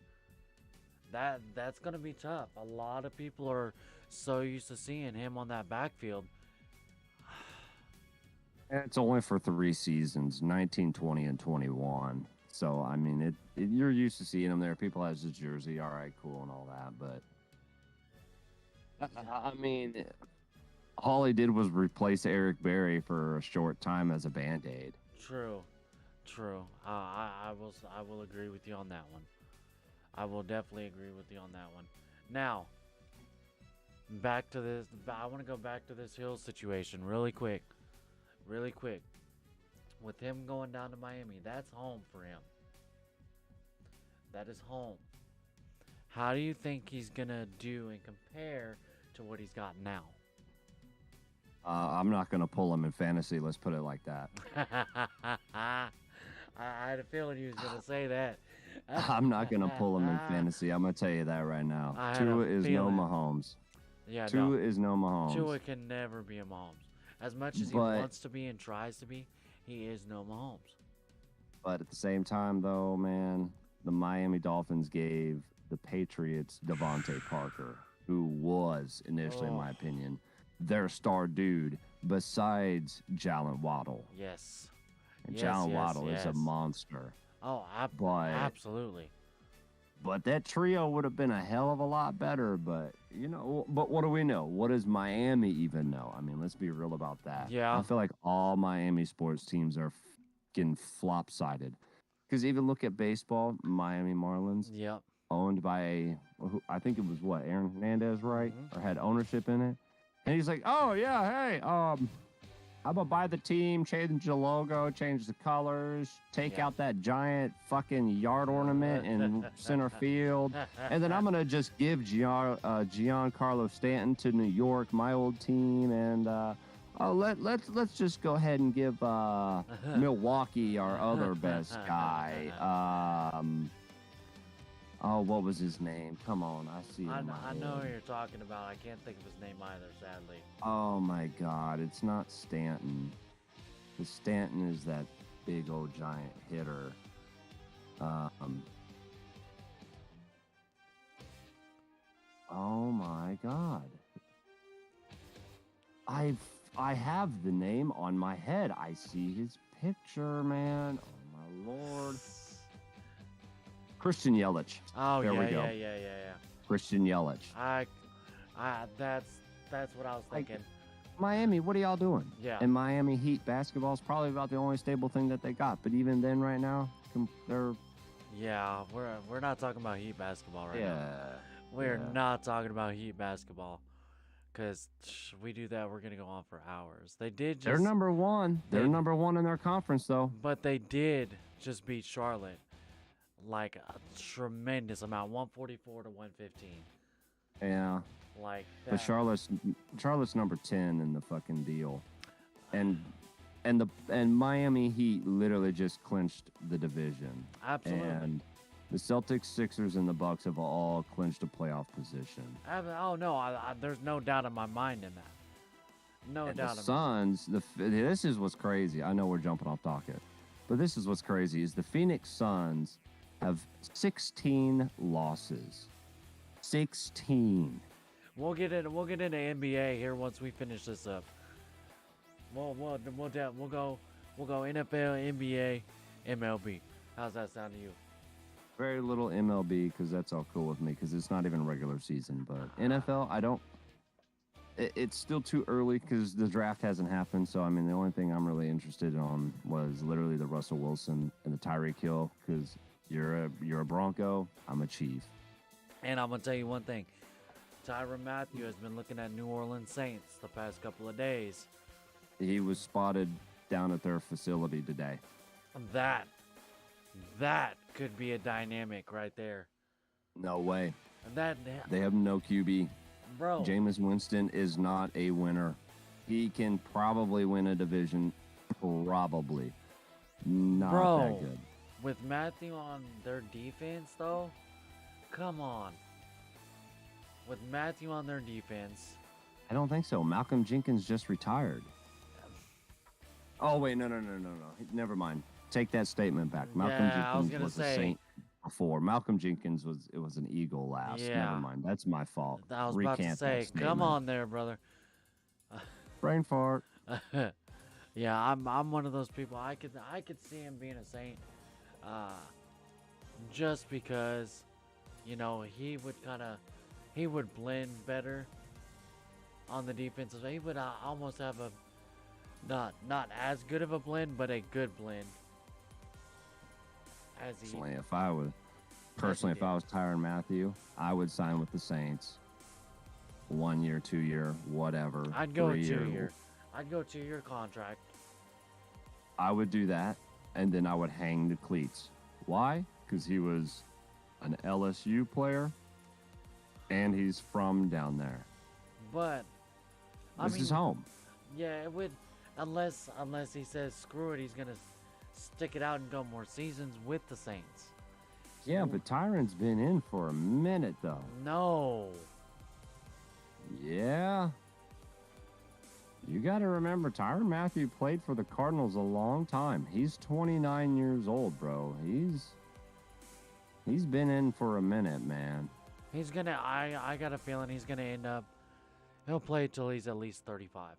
that's gonna be tough. A lot of people are so used to seeing him on that backfield. And it's only for 3 seasons, 19, 20, and 21. So I mean, you're used to seeing him there. People has his jersey, all right, cool, and all that. But I mean, all he did was replace Eric Berry for a short time as a Band-Aid. True. I will agree with you on that one. I will definitely agree with you on that one. Now, back to this. I want to go back to this Hill situation really quick. With him going down to Miami, that's home for him. That is home. How do you think he's gonna do and compare to what he's got now? I'm not going to pull him in fantasy. Let's put it like that. I had a feeling he was gonna say that. I'm not going to pull him in fantasy. I'm going to tell you that right now. I had a Tua is no feeling. Mahomes. Yeah, Tua no. is no Mahomes. Tua can never be a Mahomes. As much as he But- wants to be and tries to be, he is no Mahomes. But at the same time, though, man, the Miami Dolphins gave the Patriots Devontae Parker, who was initially, in my opinion, their star dude besides Jalen Waddle. Yes. And Yes, Jalen yes, Waddle is a yes. monster. Oh, But- absolutely. But that trio would have been a hell of a lot better. But, but what do we know? What does Miami even know? I mean, let's be real about that. Yeah. I feel like all Miami sports teams are fucking flop-sided. Because even look at baseball, Miami Marlins, Yep. owned by, I think it was Aaron Hernandez, right? Or had ownership in it. And he's like, oh, yeah, hey, I'm gonna buy the team, change the logo, change the colors, take Yeah. out that giant fucking yard ornament in center field, and then I'm gonna just give Giancarlo Stanton to New York, my old team, and let's just go ahead and give Milwaukee our other best guy. What was his name? Come on, I see. I know who you're talking about. I can't think of his name either, sadly. Oh my God, it's not Stanton. The Stanton is that big old giant hitter. Oh my God. I have the name on my head. I see his picture, man. Oh my Lord. Christian Yelich. Oh, There yeah, we go. yeah. Christian Yelich. That's what I was Like- thinking. Miami, what are y'all doing? Yeah. And Miami Heat basketball is probably about the only stable thing that they got. But even then, right now, they're Yeah, we're not talking about Heat basketball right now. yeah. We're yeah. not talking about Heat basketball. Because we do that, we're going to go on for hours. They did just... They're number one. They're they- number one in their conference, though. But they did just beat Charlotte. Like a tremendous amount. 144 to 115. Yeah. Like that. But Charlotte's number 10 in the fucking deal, and Miami Heat literally just clinched the division. Absolutely. And The Celtics, Sixers, and the Bucks have all clinched a playoff position. Oh no, there's no doubt in my mind in that. No And doubt the in my mind. Suns, this is what's crazy. I know we're jumping off docket, but this is what's crazy is the Phoenix Suns have 16 losses. 16. We'll get into NBA here once we finish this up. We'll go NFL, NBA, MLB. How's that sound to you? Very little MLB because that's all cool with me because it's not even regular season. But NFL, I don't. It's still too early because the draft hasn't happened. So I mean, the only thing I'm really interested on was literally the Russell Wilson and the Tyreek Hill because you're a Bronco, I'm a Chief. And I'm gonna tell you one thing. Tyrann Mathieu has been looking at New Orleans Saints the past couple of days. He was spotted down at their facility today. That could be a dynamic right there. No way. That They have no QB. bro. Jameis Winston is not a winner. He can probably win a division. Probably. Not Bro. that good. With Matthew on their defense, though, come on. With Matthew on their defense, I don't think so. Malcolm Jenkins just retired. Oh, wait. No. Never mind. Take that statement back. Malcolm Yeah, I was Jenkins gonna was a say- Saint before. Malcolm Jenkins was an Eagle last. Yeah. Never mind. That's my fault. I was about to Recant say, that statement. come on there, brother. Brain fart. Yeah, I'm one of those people. I could see him being a Saint, just because, you know, he would blend better on the defensive side. He would almost have a not as good of a blend, but a good blend. As he Personally, if I was Tyrann Mathieu, I would sign with the Saints. 1 year, 2 year, whatever. I'd go 3 2 year. I'd go 2 year contract. I would do that, and then I would hang the cleats. Why? Because he was an LSU player, and he's from down there. But This is home. Yeah, it would, unless he says screw it, he's gonna stick it out and go more seasons with the Saints. Yeah, but Tyrann's been in for a minute, though. No. Yeah. You got to remember, Tyrann Mathieu played for the Cardinals a long time. He's 29 years old, bro. He's been in for a minute, man. He's gonna. I got a feeling he's gonna end up. He'll play till he's at least 35.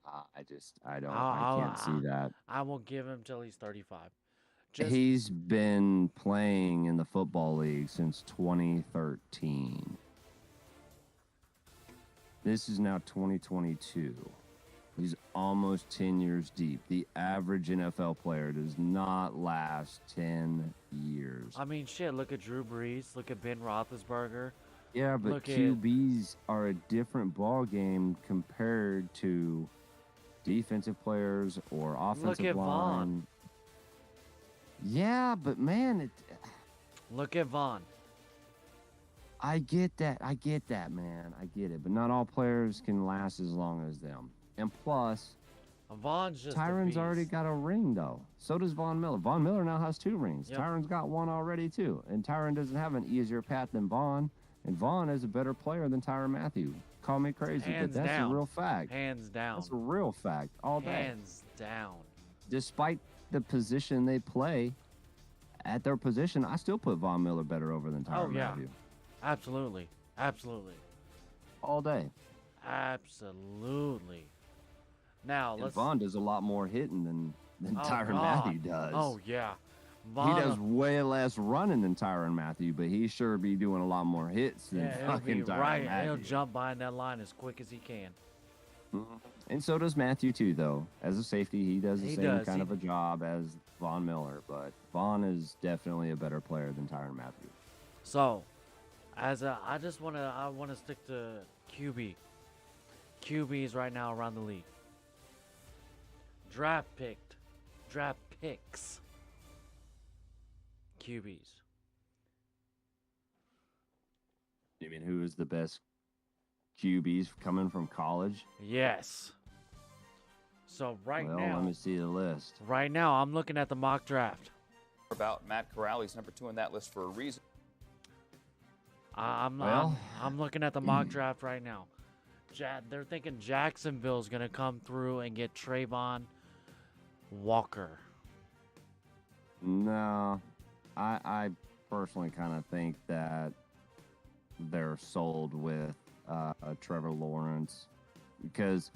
I can't see that. I will give him till he's 35. He's been playing in the football league since 2013. This is now 2022. He's almost 10 years deep. The average NFL player does not last 10 years. I mean, shit. Look at Drew Brees. Look at Ben Roethlisberger. Yeah, but Look at- QBs are a different ball game compared to defensive players or offensive at line. Vaughn. Yeah, but man, Look at Vaughn. I get that, man. I get it. But not all players can last as long as them. And plus, Vaughn's just. a Tyrann's already beast. got a ring, though. So does Von Miller. Von Miller now has 2 rings. Yep. Tyrann's got 1 already, too. And Tyrann doesn't have an easier path than Vaughn. And Vaughn is a better player than Tyrann Mathieu. Call me crazy, Hands but that's down. a real fact. Hands down. That's a real fact all day. Hands down. Despite the position they play, at their position, I still put Von Miller better over than Tyrann Oh, yeah. Mathieu. Absolutely. All day. Absolutely. Now And let's. Vaughn does a lot more hitting than Oh, Tyrann God. Mathieu does. Oh yeah. He Vaughn, does way less running than Tyrann Mathieu, but he sure be doing a lot more hits than Yeah, he'll be fucking Tyrann right. Mathieu. He'll jump behind that line as quick as he can. And so does Mathieu too, though. As a safety, he does the He same does. kind of a job as Von Miller, but Vaughn is definitely a better player than Tyrann Mathieu. So, I want to stick to QB. QBs right now around the league. Draft picks. QBs. You mean who is the best QBs coming from college? Yes. So Well, let me see the list. right now I'm looking at the mock draft. about Matt Corral. He's number 2 on that list for a reason. I'm looking at the mock draft right now. They're thinking Jacksonville's gonna come through and get Trayvon Walker. No, I personally kind of think that they're sold with Trevor Lawrence, because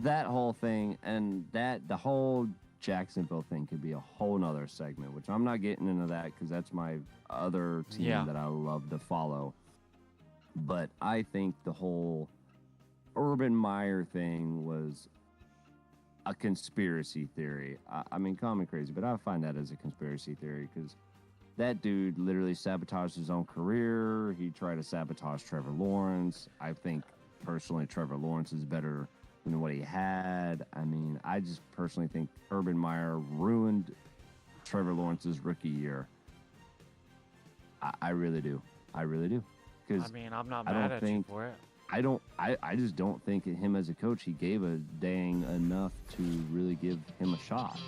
that whole thing and the whole Jacksonville thing could be a whole nother segment, which I'm not getting into that because that's my other team that I love to follow. But I think the whole Urban Meyer thing was a conspiracy theory. I mean, call me crazy, but I find that as a conspiracy theory because that dude literally sabotaged his own career. He tried to sabotage Trevor Lawrence. I think personally Trevor Lawrence is better than what he had. I mean, I just personally think Urban Meyer ruined Trevor Lawrence's rookie year. I really do. I really do. I mean, I'm not mad at you for it. I just don't think him as a coach, he gave a dang enough to really give him a shot.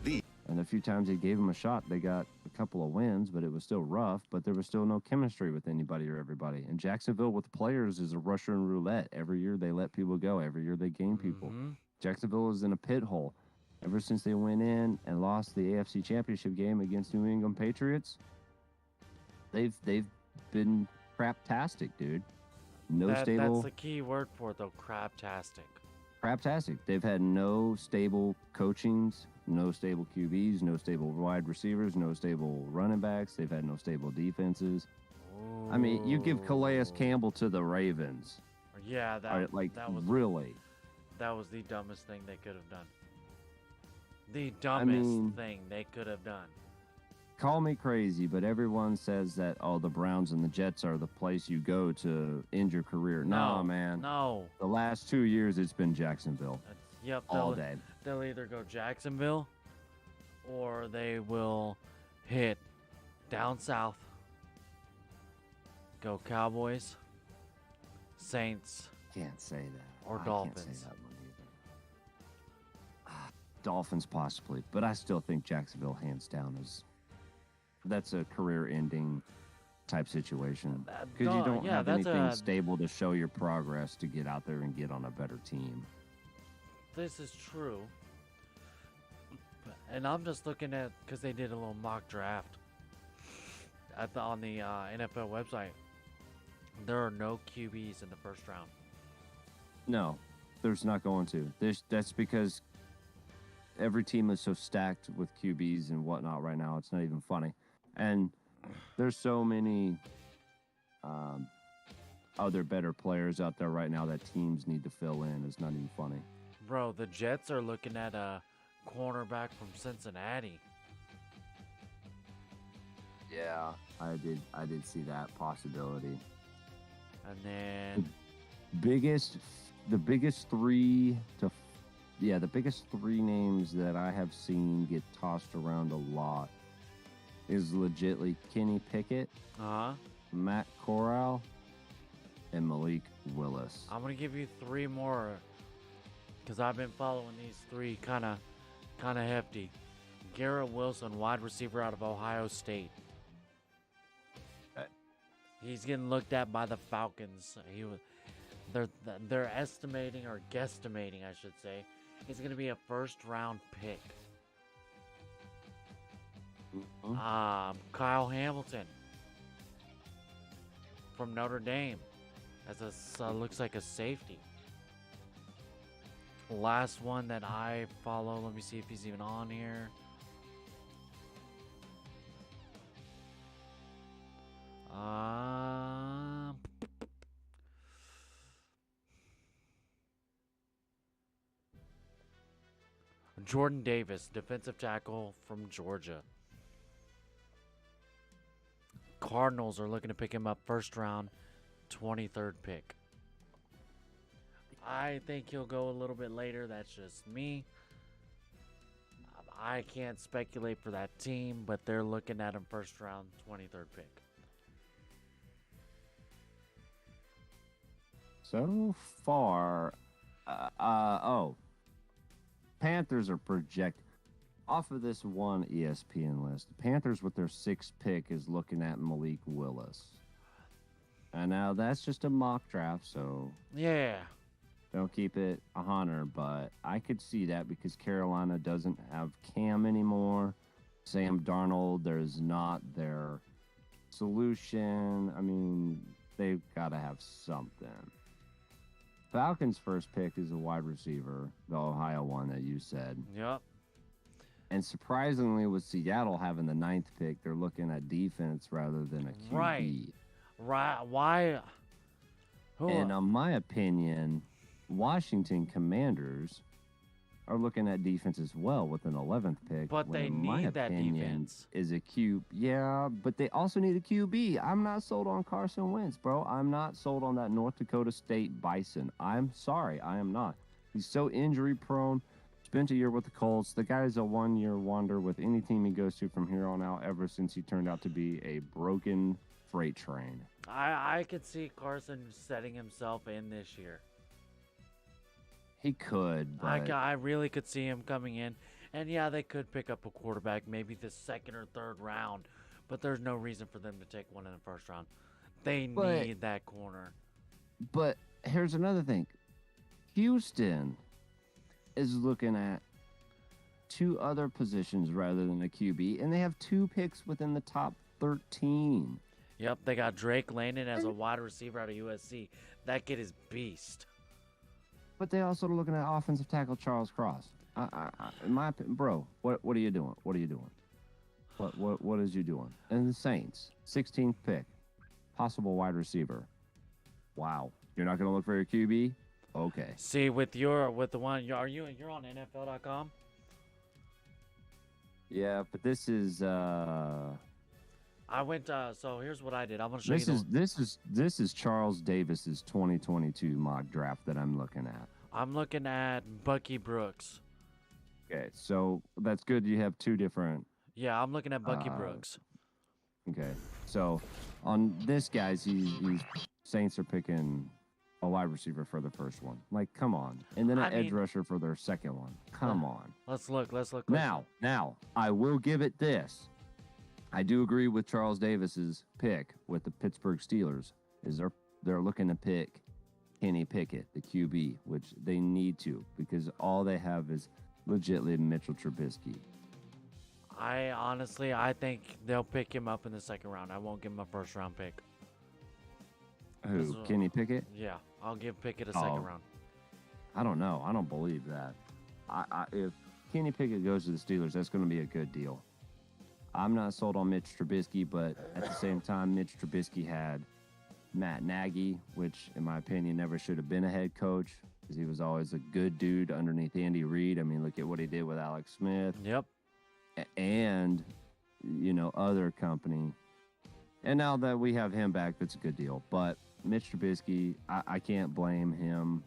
And the few times he gave him a shot, they got a couple of wins, but it was still rough, but there was still no chemistry with anybody or everybody. And Jacksonville with players is a Russian roulette. Every year they let people go. Every year they gain people. Jacksonville is in a pit hole. Ever since they went in and lost the AFC Championship game against New England Patriots, they've been craptastic, dude. Stable. That's the key word for it, though. Craptastic. Craptastic. They've had no stable coachings, no stable QBs, no stable wide receivers, no stable running backs. They've had no stable defenses. Ooh. I mean, you give Calais Campbell to the Ravens. Yeah, that was really. That was the dumbest thing they could have done. The dumbest thing they could have done. Call me crazy, but everyone says that, the Browns and the Jets are the place you go to end your career. No, man. No. The last 2 years, it's been Jacksonville. All day. They'll either go Jacksonville or they will hit down south, go Cowboys, Saints. Can't say that. Or Dolphins. Can't say that one either. Dolphins possibly, but I still think Jacksonville hands down is... That's a career-ending type situation because you don't have anything stable to show your progress to get out there and get on a better team. This is true, and I'm just looking at because they did a little mock draft on the NFL website. There are no QBs in the first round. No, there's not going to. That's because every team is so stacked with QBs and whatnot right now. It's not even funny. And there's so many other better players out there right now that teams need to fill in. It's not even funny. Bro, the Jets are looking at a cornerback from Cincinnati. Yeah, I did see that possibility. And then the biggest three names that I have seen get tossed around a lot is legitly Kenny Pickett, Matt Corral, and Malik Willis. I'm gonna give you 3 more because I've been following these 3 kind of hefty. Garrett Wilson, wide receiver out of Ohio State. He's getting looked at by the Falcons. They're estimating or guesstimating, I should say, he's gonna be a first-round pick. Kyle Hamilton from Notre Dame as looks like a safety. Last one that I follow, let me see if he's even on here. Jordan Davis, defensive tackle from Georgia. Cardinals are looking to pick him up first round, 23rd pick. I think he'll go a little bit later. That's just me. I can't speculate for that team, but they're looking at him first round, 23rd pick. So far, Panthers are projected. off of this one ESPN list, the Panthers with their 6th pick is looking at Malik Willis. And now that's just a mock draft, so Yeah. don't keep it 100, but I could see that because Carolina doesn't have Cam anymore. Sam Darnold, there's not their solution. I mean, they've got to have something. Falcons' first pick is a wide receiver, the Ohio one that you said. Yep. And surprisingly, with Seattle having the 9th pick, they're looking at defense rather than a QB. Right. Why? Who? And in my opinion, Washington Commanders are looking at defense as well with an 11th pick. But they in my need that opinion, defense. Is a Q. Yeah, but they also need a QB. I'm not sold on Carson Wentz, bro. I'm not sold on that North Dakota State Bison. I'm sorry, I am not. He's so injury prone. Spent a year with the Colts. The guy's a one-year wonder with any team he goes to from here on out ever since he turned out to be a broken freight train. I could see Carson setting himself in this year. He could, but I really could see him coming in. And yeah, they could pick up a quarterback maybe the 2nd or 3rd round. But there's no reason for them to take one in the 1st round. They need that corner. But here's another thing. Houston is looking at 2 other positions rather than a QB, and they have 2 picks within the top 13. Yep, they got Drake Landon as a wide receiver out of USC. That kid is beast. But they also are looking at offensive tackle Charles Cross. In my opinion, bro, what are you doing? What are you doing? What is you doing? And the Saints, 16th pick, possible wide receiver. Wow, you're not going to look for your QB? Okay. See, with the one, you're on NFL.com? Yeah, but this is I went. So here's what I did. I'm gonna show you. This is Charles Davis's 2022 mock draft that I'm looking at. I'm looking at Bucky Brooks. Okay, so that's good. You have 2 different. Yeah, I'm looking at Bucky Brooks. Okay, so on this guy's, he's Saints are picking a wide receiver for the first one. Like, come on, and then an edge rusher for their second one. Come on. Let's look. Now, I will give it this. I do agree with Charles Davis's pick with the Pittsburgh Steelers. They're looking to pick Kenny Pickett, the QB, which they need to because all they have is legitimately Mitchell Trubisky. I think they'll pick him up in the 2nd round. I won't give him a 1st round pick. Who? Kenny Pickett? Yeah, I'll give Pickett a 2nd round. I don't know. I don't believe that. If Kenny Pickett goes to the Steelers, that's going to be a good deal. I'm not sold on Mitch Trubisky, but at the same time, Mitch Trubisky had Matt Nagy, which, in my opinion, never should have been a head coach because he was always a good dude underneath Andy Reid. I mean, look at what he did with Alex Smith. Yep. And, other company. And now that we have him back, that's a good deal. But Mitch Trubisky, I can't blame him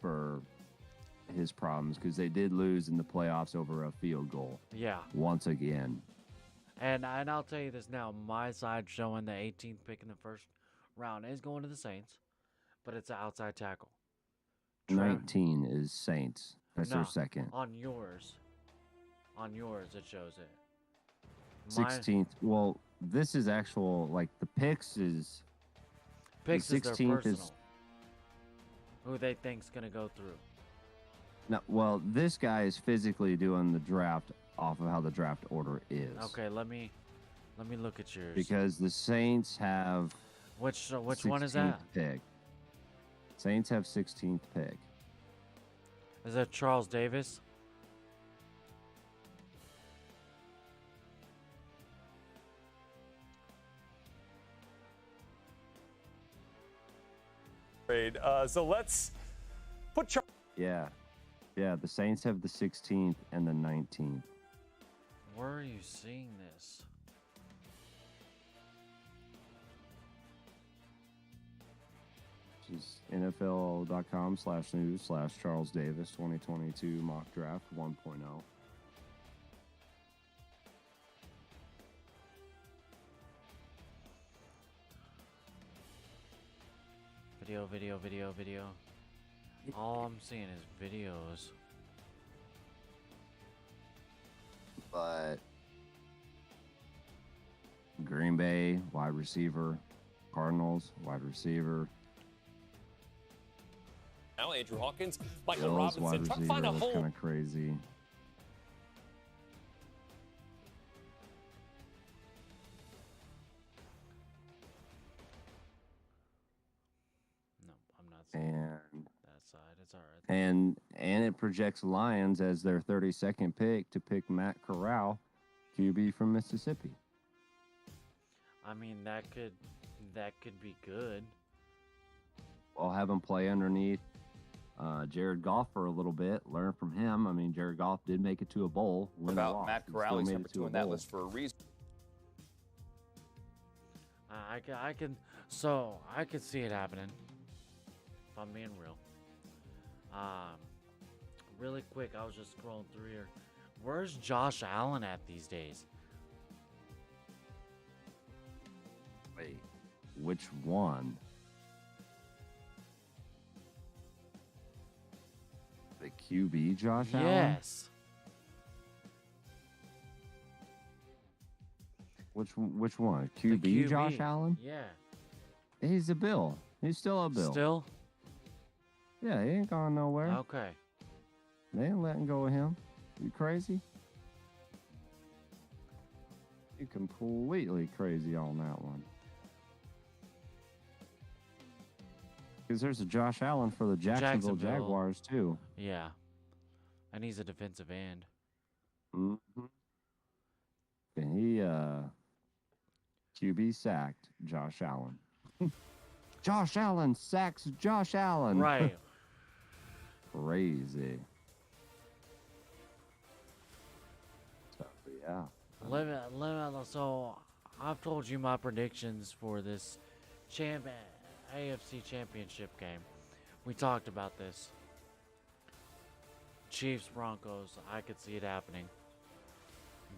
for his problems because they did lose in the playoffs over a field goal. Yeah. Once again. And I'll tell you this now. My side showing the 18th pick in the 1st round is going to the Saints, but it's an outside tackle. 19 is Saints. That's their second. On yours, it shows it. 16th. Well, this is actual, like, the picks is... Picks the is their 16th personal. Who they think's going to go through. No, well, this guy is physically doing the draft off of how the draft order is. Okay, let me look at yours. Because the Saints have which one is that? Pick. Saints have 16th pick. Is that Charles Davis? So let's put Yeah, the Saints have the 16th and the 19th. Where are you seeing this? This is NFL.com/news/Charles Davis 2022 mock draft 1.0. Video. All I'm seeing is videos. But Green Bay, wide receiver. Cardinals, wide receiver. Now Andrew Hawkins, Michael Bills, Robinson, wide trying to receiver. find a That's hole. kind of crazy. No, I'm not seeing And that side. It's all right. and it projects Lions as their 32nd pick to pick Matt Corral, QB from Mississippi. I mean, that could be good. I'll have him play underneath Jared Goff for a little bit, learn from him. I mean, Jared Goff did make it to a bowl. Win or About loss. Matt He Corral, still he's made number it to 2 a on that bowl. list for a reason. I can see it happening. If I'm being real. Really quick, I was just scrolling through here. Where's Josh Allen at these days? Wait, which one? The QB, Josh Allen? Yes. Which one? The QB, Josh Allen? Yeah. He's a Bill. He's still a Bill. Still? Yeah, he ain't going nowhere. Okay. They ain't letting go of him. You crazy? You completely crazy on that one. Because there's a Josh Allen for the Jacksonville Jacksonville. Jaguars, too. Yeah. And he's a defensive end. Mm-hmm. And he, QB sacked Josh Allen. Josh Allen sacks Josh Allen. Right. Crazy. So, yeah. So I've told you my predictions for this AFC Championship game. We talked about this. Chiefs Broncos, I could see it happening.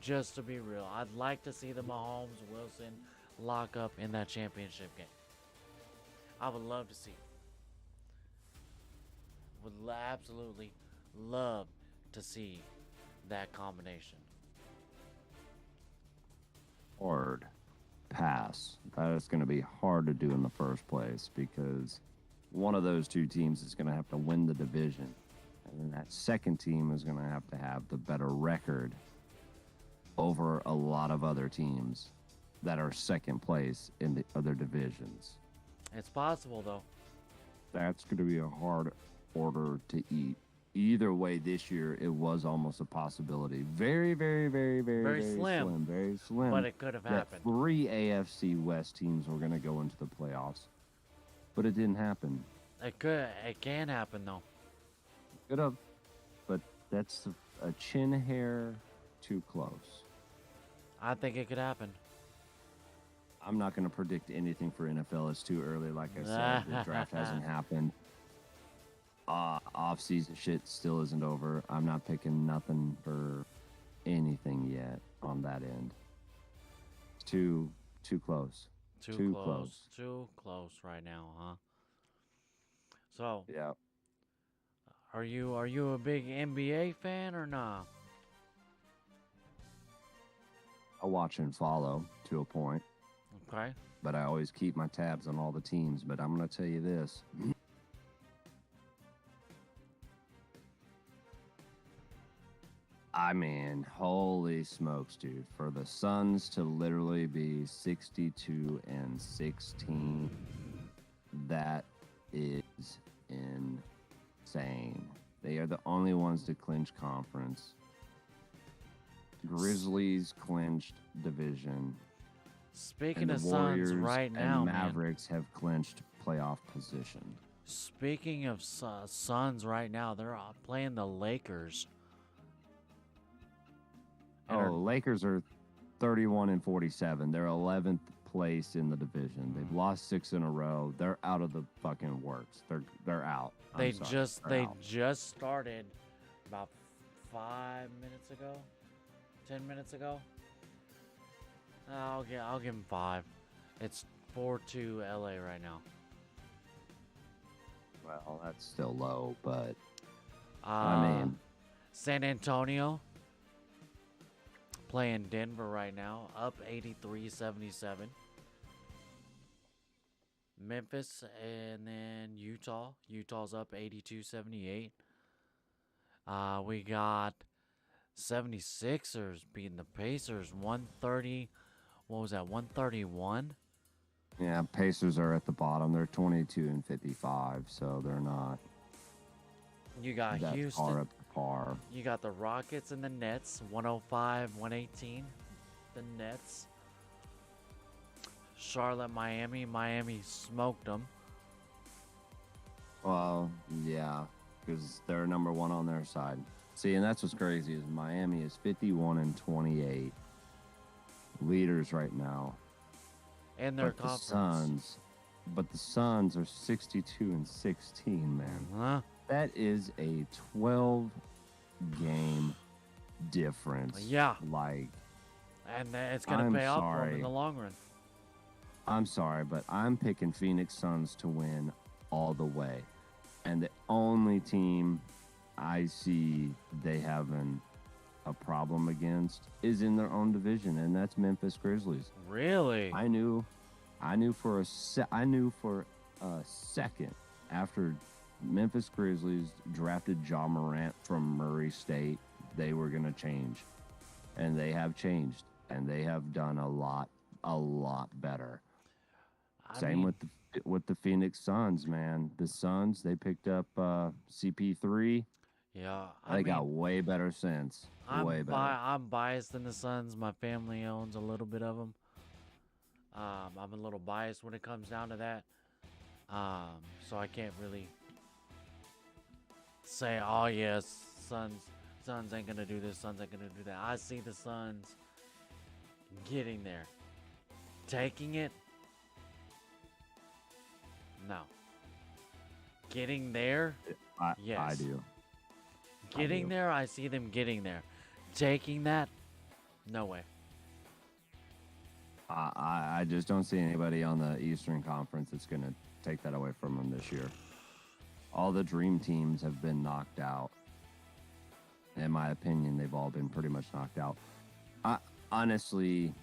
Just to be real, I'd like to see the Mahomes Wilson lock up in that championship game. I would love to see it. Would absolutely love to see that combination. Hard pass. That is going to be hard to do in the first place because one of those two teams is going to have to win the division. And then that second team is going to have the better record over a lot of other teams that are second place in the other divisions. It's possible though. That's going to be a hard order to eat. Either way, this year it was almost a possibility. Very, very, very, very, Very slim. Very slim. But it could have that happened. 3 AFC West teams were going to go into the playoffs, but it didn't happen. It can happen though. Could have, but that's a chin hair too close. I think it could happen. I'm not going to predict anything for NFL. It's too early. Like I said, the draft hasn't happened. Off-season shit still isn't over. I'm not picking nothing for anything yet on that end. It's too close. Too close. Too close right now, huh? So, Yeah. are you a big NBA fan or not? I watch and follow to a point, Okay. but I always keep my tabs on all the teams. But I'm going to tell you this. I mean, holy smokes, dude. For the Suns to literally be 62-16, that is insane. They are the only ones to clinch conference. Grizzlies clinched division. Speaking And of the Suns Warriors right now, and man. Mavericks have clinched playoff position. Speaking of Suns right now, they're playing the Lakers. And Oh, Lakers are 31-47. They're 11th place in the division. They've lost 6 in a row. They're out of the fucking works. They're out. They I'm sorry. They're out. just started about 5 minutes ago, 10 minutes ago. I'll give them 5. It's 4-2 LA right now. Well, that's still low, but I mean, San Antonio playing Denver right now, up 83-77. Memphis and then Utah. Utah's up 82-78. We got 76ers beating the Pacers 130. What was that? 131. Yeah, Pacers are at the bottom. They're 22-55, so they're not You got that Houston. far up to par. You got the Rockets and the Nets, 105-118. The Nets. Charlotte, Miami. Miami smoked them. Well, yeah, because they're number one on their side. See, and that's what's crazy is Miami is 51-28 leaders right now. In their But the conference. Suns are 62-16, man. Huh? That is a 12-game difference. Yeah. Like, And it's going to I'm pay off for them sorry. in the long run. I'm sorry, but I'm picking Phoenix Suns to win all the way. And the only team I see they having a problem against is in their own division, and that's Memphis Grizzlies. Really? I knew for a second after Memphis Grizzlies drafted Ja Morant from Murray State, they were going to change. And they have changed, and they have done a lot better. Same with the Phoenix Suns, man. The Suns, they picked up CP3. Yeah. They got way better since. Way better. I'm biased in the Suns. My family owns a little bit of them. I'm a little biased when it comes down to that. So I can't really say, oh yes, Suns ain't gonna do this, Suns ain't gonna do that. I see the Suns getting there. Taking it? No. Getting there? Yes. I do. Getting there, I see them getting there. Taking that? No way. I just don't see anybody on the Eastern Conference that's going to take that away from them this year. All the dream teams have been knocked out. In my opinion, they've all been pretty much knocked out. I honestly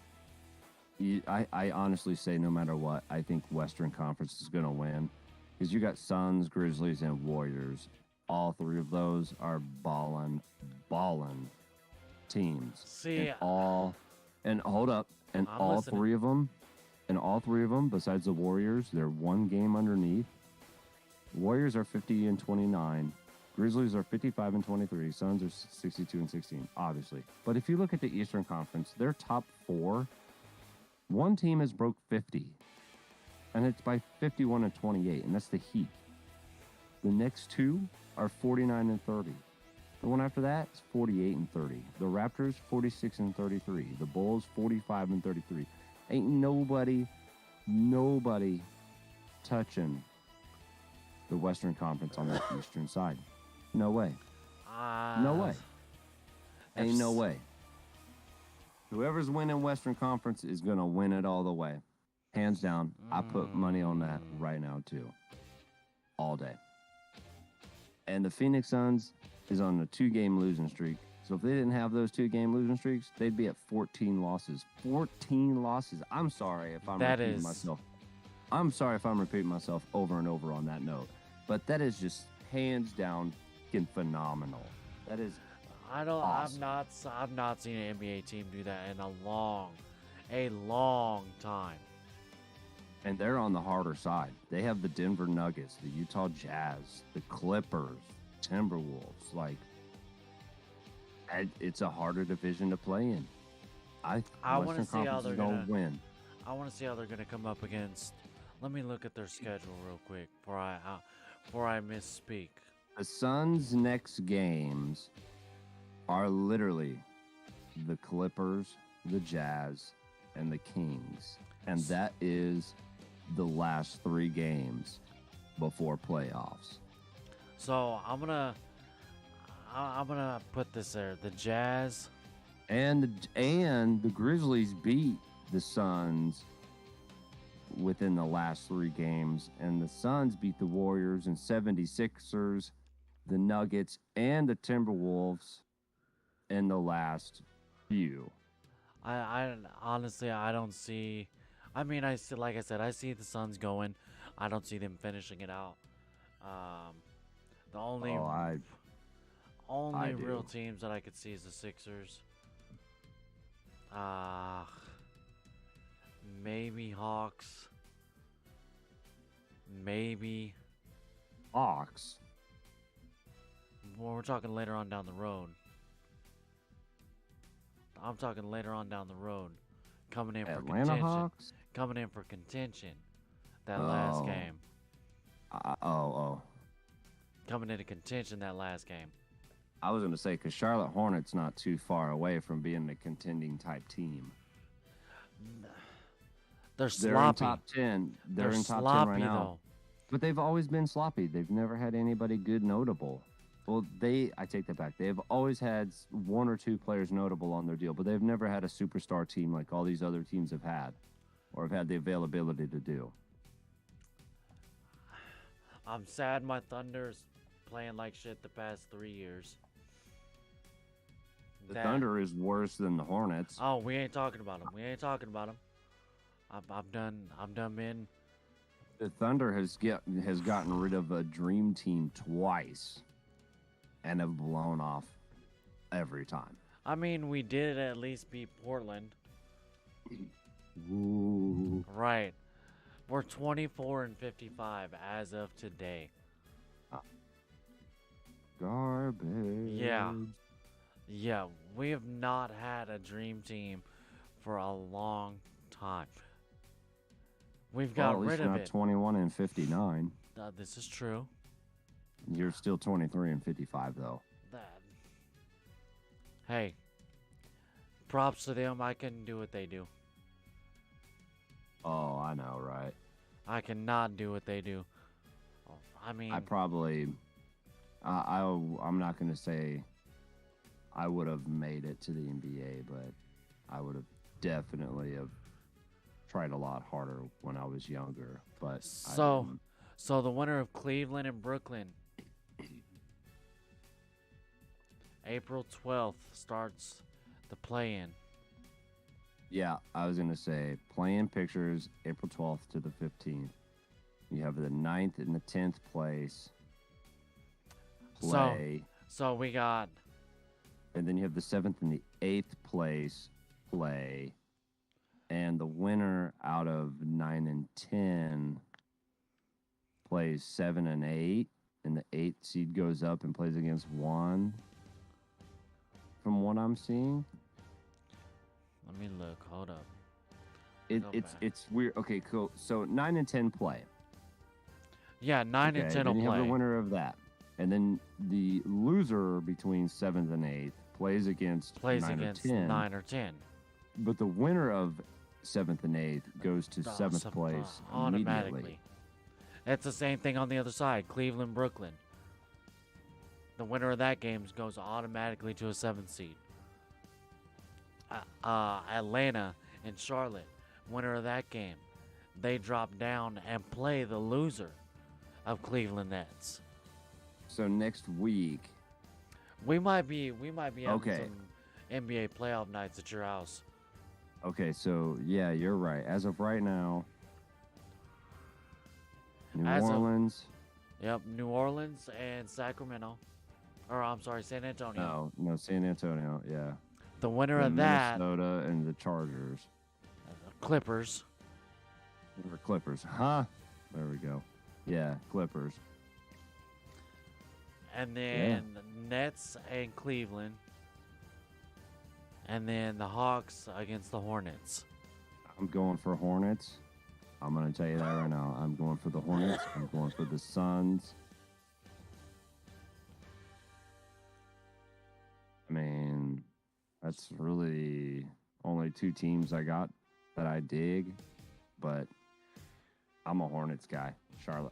say no matter what, I think Western Conference is going to win. Because you got Suns, Grizzlies, and Warriors. All three of those are ballin' teams. See, And hold up. And I'm all listening. three of them, besides the Warriors, they're one game underneath. Warriors are 50-29. Grizzlies are 55-23. Suns are 62-16, obviously. But if you look at the Eastern Conference, their top four, one team has broke 50. And it's by 51-28, and that's the Heat. The next two are 49-30. The one after that is 48-30. The Raptors 46-33. The Bulls 45-33. Ain't nobody touching the Western Conference on the Eastern side. No way. No way. Ain't no way. Whoever's winning Western Conference is gonna win it all the way. Hands down. I put money on that right now too. All day. And the Phoenix Suns is on a 2-game losing streak. So if they didn't have those 2-game losing streaks, they'd be at 14 losses. 14 losses. I'm sorry if I'm repeating myself. I'm sorry if I'm repeating myself over and over on that note. But that is just hands down fucking phenomenal. That is awesome. I've not seen an NBA team do that in a long time. And they're on the harder side. They have the Denver Nuggets, the Utah Jazz, the Clippers, Timberwolves. Like, it's a harder division to play in. I want to see how they're gonna win. I want to see how they're gonna come up against. Let me look at their schedule real quick before I misspeak. The Suns' next games are literally the Clippers, the Jazz, and the Kings, and that is the last 3 games before playoffs. So I'm gonna put this there. The Jazz And the Grizzlies beat the Suns within the last 3 games, and the Suns beat the Warriors and 76ers, the Nuggets, and the Timberwolves in the last few. I honestly I don't see. I mean, I see, like I said, I see the Suns going. I don't see them finishing it out. Um, the only Oh, I real do. teams that I could see is the Sixers. Uh, maybe Hawks. Maybe. Hawks. Well, we're talking later on down the road. I'm talking later on down the road. Coming in for Atlanta contention. Hawks. Coming in for contention. That last Oh. game. Oh. Coming into contention that last game. I was gonna say because Charlotte Hornets not too far away from being a contending type team. They're They're in sloppy. top 10. They're in top 10 sloppy right now. though. But they've always been sloppy. They've never had anybody good notable. Well, I take that back. They've always had one or two players notable on their deal, but they've never had a superstar team like all these other teams have had or have had the availability to do. I'm sad my Thunder's playing like shit the past 3 years. The Thunder is worse than the Hornets. Oh, we ain't talking about them. We ain't talking about them. I'm done. I'm done, man. The Thunder has gotten rid of a dream team twice and have blown off every time. I mean, we did at least beat Portland. Ooh. Right. We're 24-55 as of today. Garbage. Yeah, we have not had a dream team for a long time. We've got Well, at least rid you're of not it. 21-59. This is true. You're still 23-55 though. That. Hey, props to them. I couldn't do what they do. Oh, I know, right? I cannot do what they do. I mean, I probably, I'm not gonna say I would have made it to the NBA, but I would have definitely have tried a lot harder when I was younger. But so the winner of Cleveland and Brooklyn, April 12th starts the play-in. yeah, I was gonna say playing pictures April 12th to the 15th. You have the 9th and the 10th place play, So we got and then you have the 7th and the 8th place play, and the winner out of 9 and 10 plays 7 and 8, and the 8th seed goes up and plays against 1. From what I'm seeing, let me look. Hold up. it's back. it's weird. Okay, cool. So 9 and 10 play. Yeah, 9 and Okay, 10 then will you have play. the winner of that, and then the loser between 7th and 8th plays against 9 or 10. 9 or 10. But the winner of 7th and 8th goes to 7th place automatically. immediately. It's the same thing on the other side. Cleveland, Brooklyn. The winner of that game goes automatically to a 7th seed. Atlanta and Charlotte, winner of that game, they drop down and play the loser of Cleveland Nets. So next week, We might be having Okay. some NBA playoff nights at your house. okay, so yeah, you're right. As of right now, New As of- Orleans. Yep, New Orleans and Sacramento. Or I'm sorry, San Antonio. No, San Antonio. Yeah. The winner And of that, Minnesota and the Chargers Clippers. or Clippers. Huh? There we go. Yeah, Clippers. And then Nets and Cleveland. And then the Hawks against the Hornets. I'm going for Hornets. I'm going to tell you that right now. I'm going for the Hornets. I'm going for the Suns. I mean, that's really only two teams I got that I dig, but I'm a Hornets guy.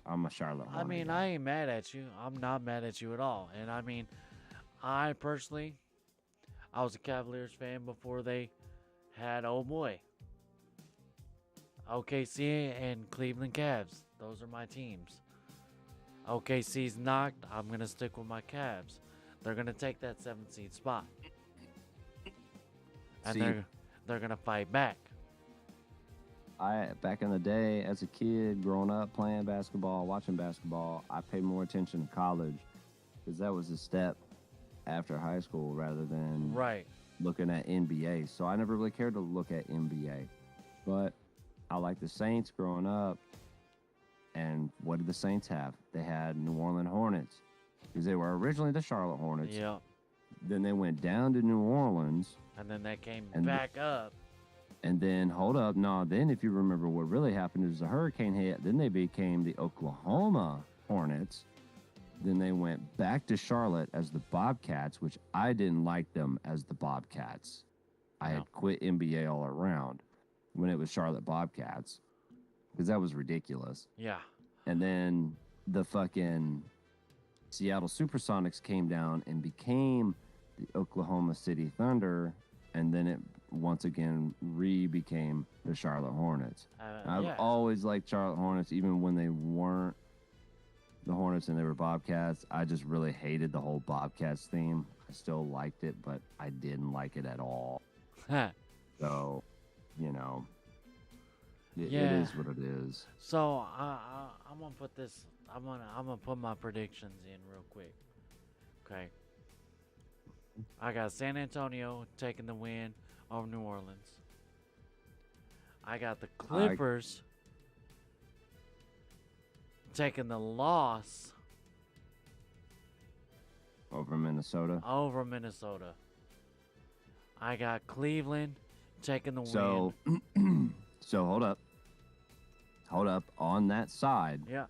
I'm a Charlotte Hornet I mean, guy. I ain't mad at you. I'm not mad at you at all. And I mean, I personally, I was a Cavaliers fan before they had old boy. OKC and Cleveland Cavs. Those are my teams. OKC's knocked. I'm going to stick with my Cavs. They're going to take that 7th seed spot. And See, they're gonna fight back. Back in the day, as a kid, growing up, playing basketball, watching basketball, I paid more attention to college because that was a step after high school rather than Right. looking at NBA. So I never really cared to look at NBA. But I liked the Saints growing up. And what did the Saints have? They had New Orleans Hornets because they were originally the Charlotte Hornets. Yep. Then they went down to New Orleans. And then they came And back up. And then, hold up. No, then if you remember what really happened is the hurricane hit. Then they became the Oklahoma Hornets. Then they went back to Charlotte as the Bobcats, which I didn't like them as the Bobcats. I No. had quit NBA all around when it was Charlotte Bobcats because that was ridiculous. Yeah. And then the fucking Seattle Supersonics came down and became the Oklahoma City Thunder. And then it once again became the Charlotte Hornets. I've Yeah. always liked Charlotte Hornets, even when they weren't the Hornets and they were Bobcats. I just really hated the whole Bobcats theme. I still liked it, but I didn't like it at all. So, you know, it Yeah. is what it is. So I'm gonna put this. I'm gonna put my predictions in real quick. Okay. I got San Antonio taking the win over New Orleans. I got the Clippers taking the loss Over Minnesota. over Minnesota. I got Cleveland taking the So, win. so hold up. Hold up. On that side, Yeah,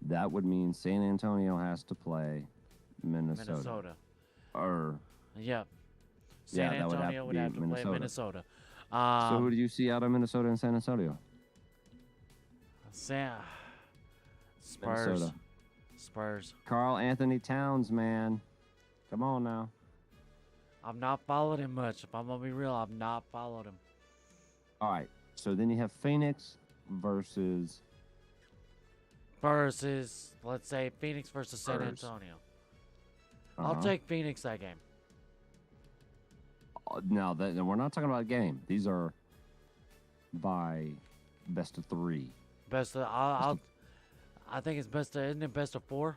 that would mean San Antonio has to play Minnesota. Minnesota. Or Yep. Yeah, San that would have Antonio to would be have to play Minnesota. Minnesota. so who do you see out of Minnesota and San Antonio? Spurs. Minnesota. Spurs. Carl Anthony Towns, man. Come on now. I've not followed him much. If I'm gonna be real, I've not followed him. All right. So then you have Phoenix versus Versus, let's say, Phoenix versus San Spurs. Antonio. uh-huh. I'll take Phoenix that game. Now that we're not talking about a game. These are by best of 3. Best of, I think it's best of, isn't it best of 4?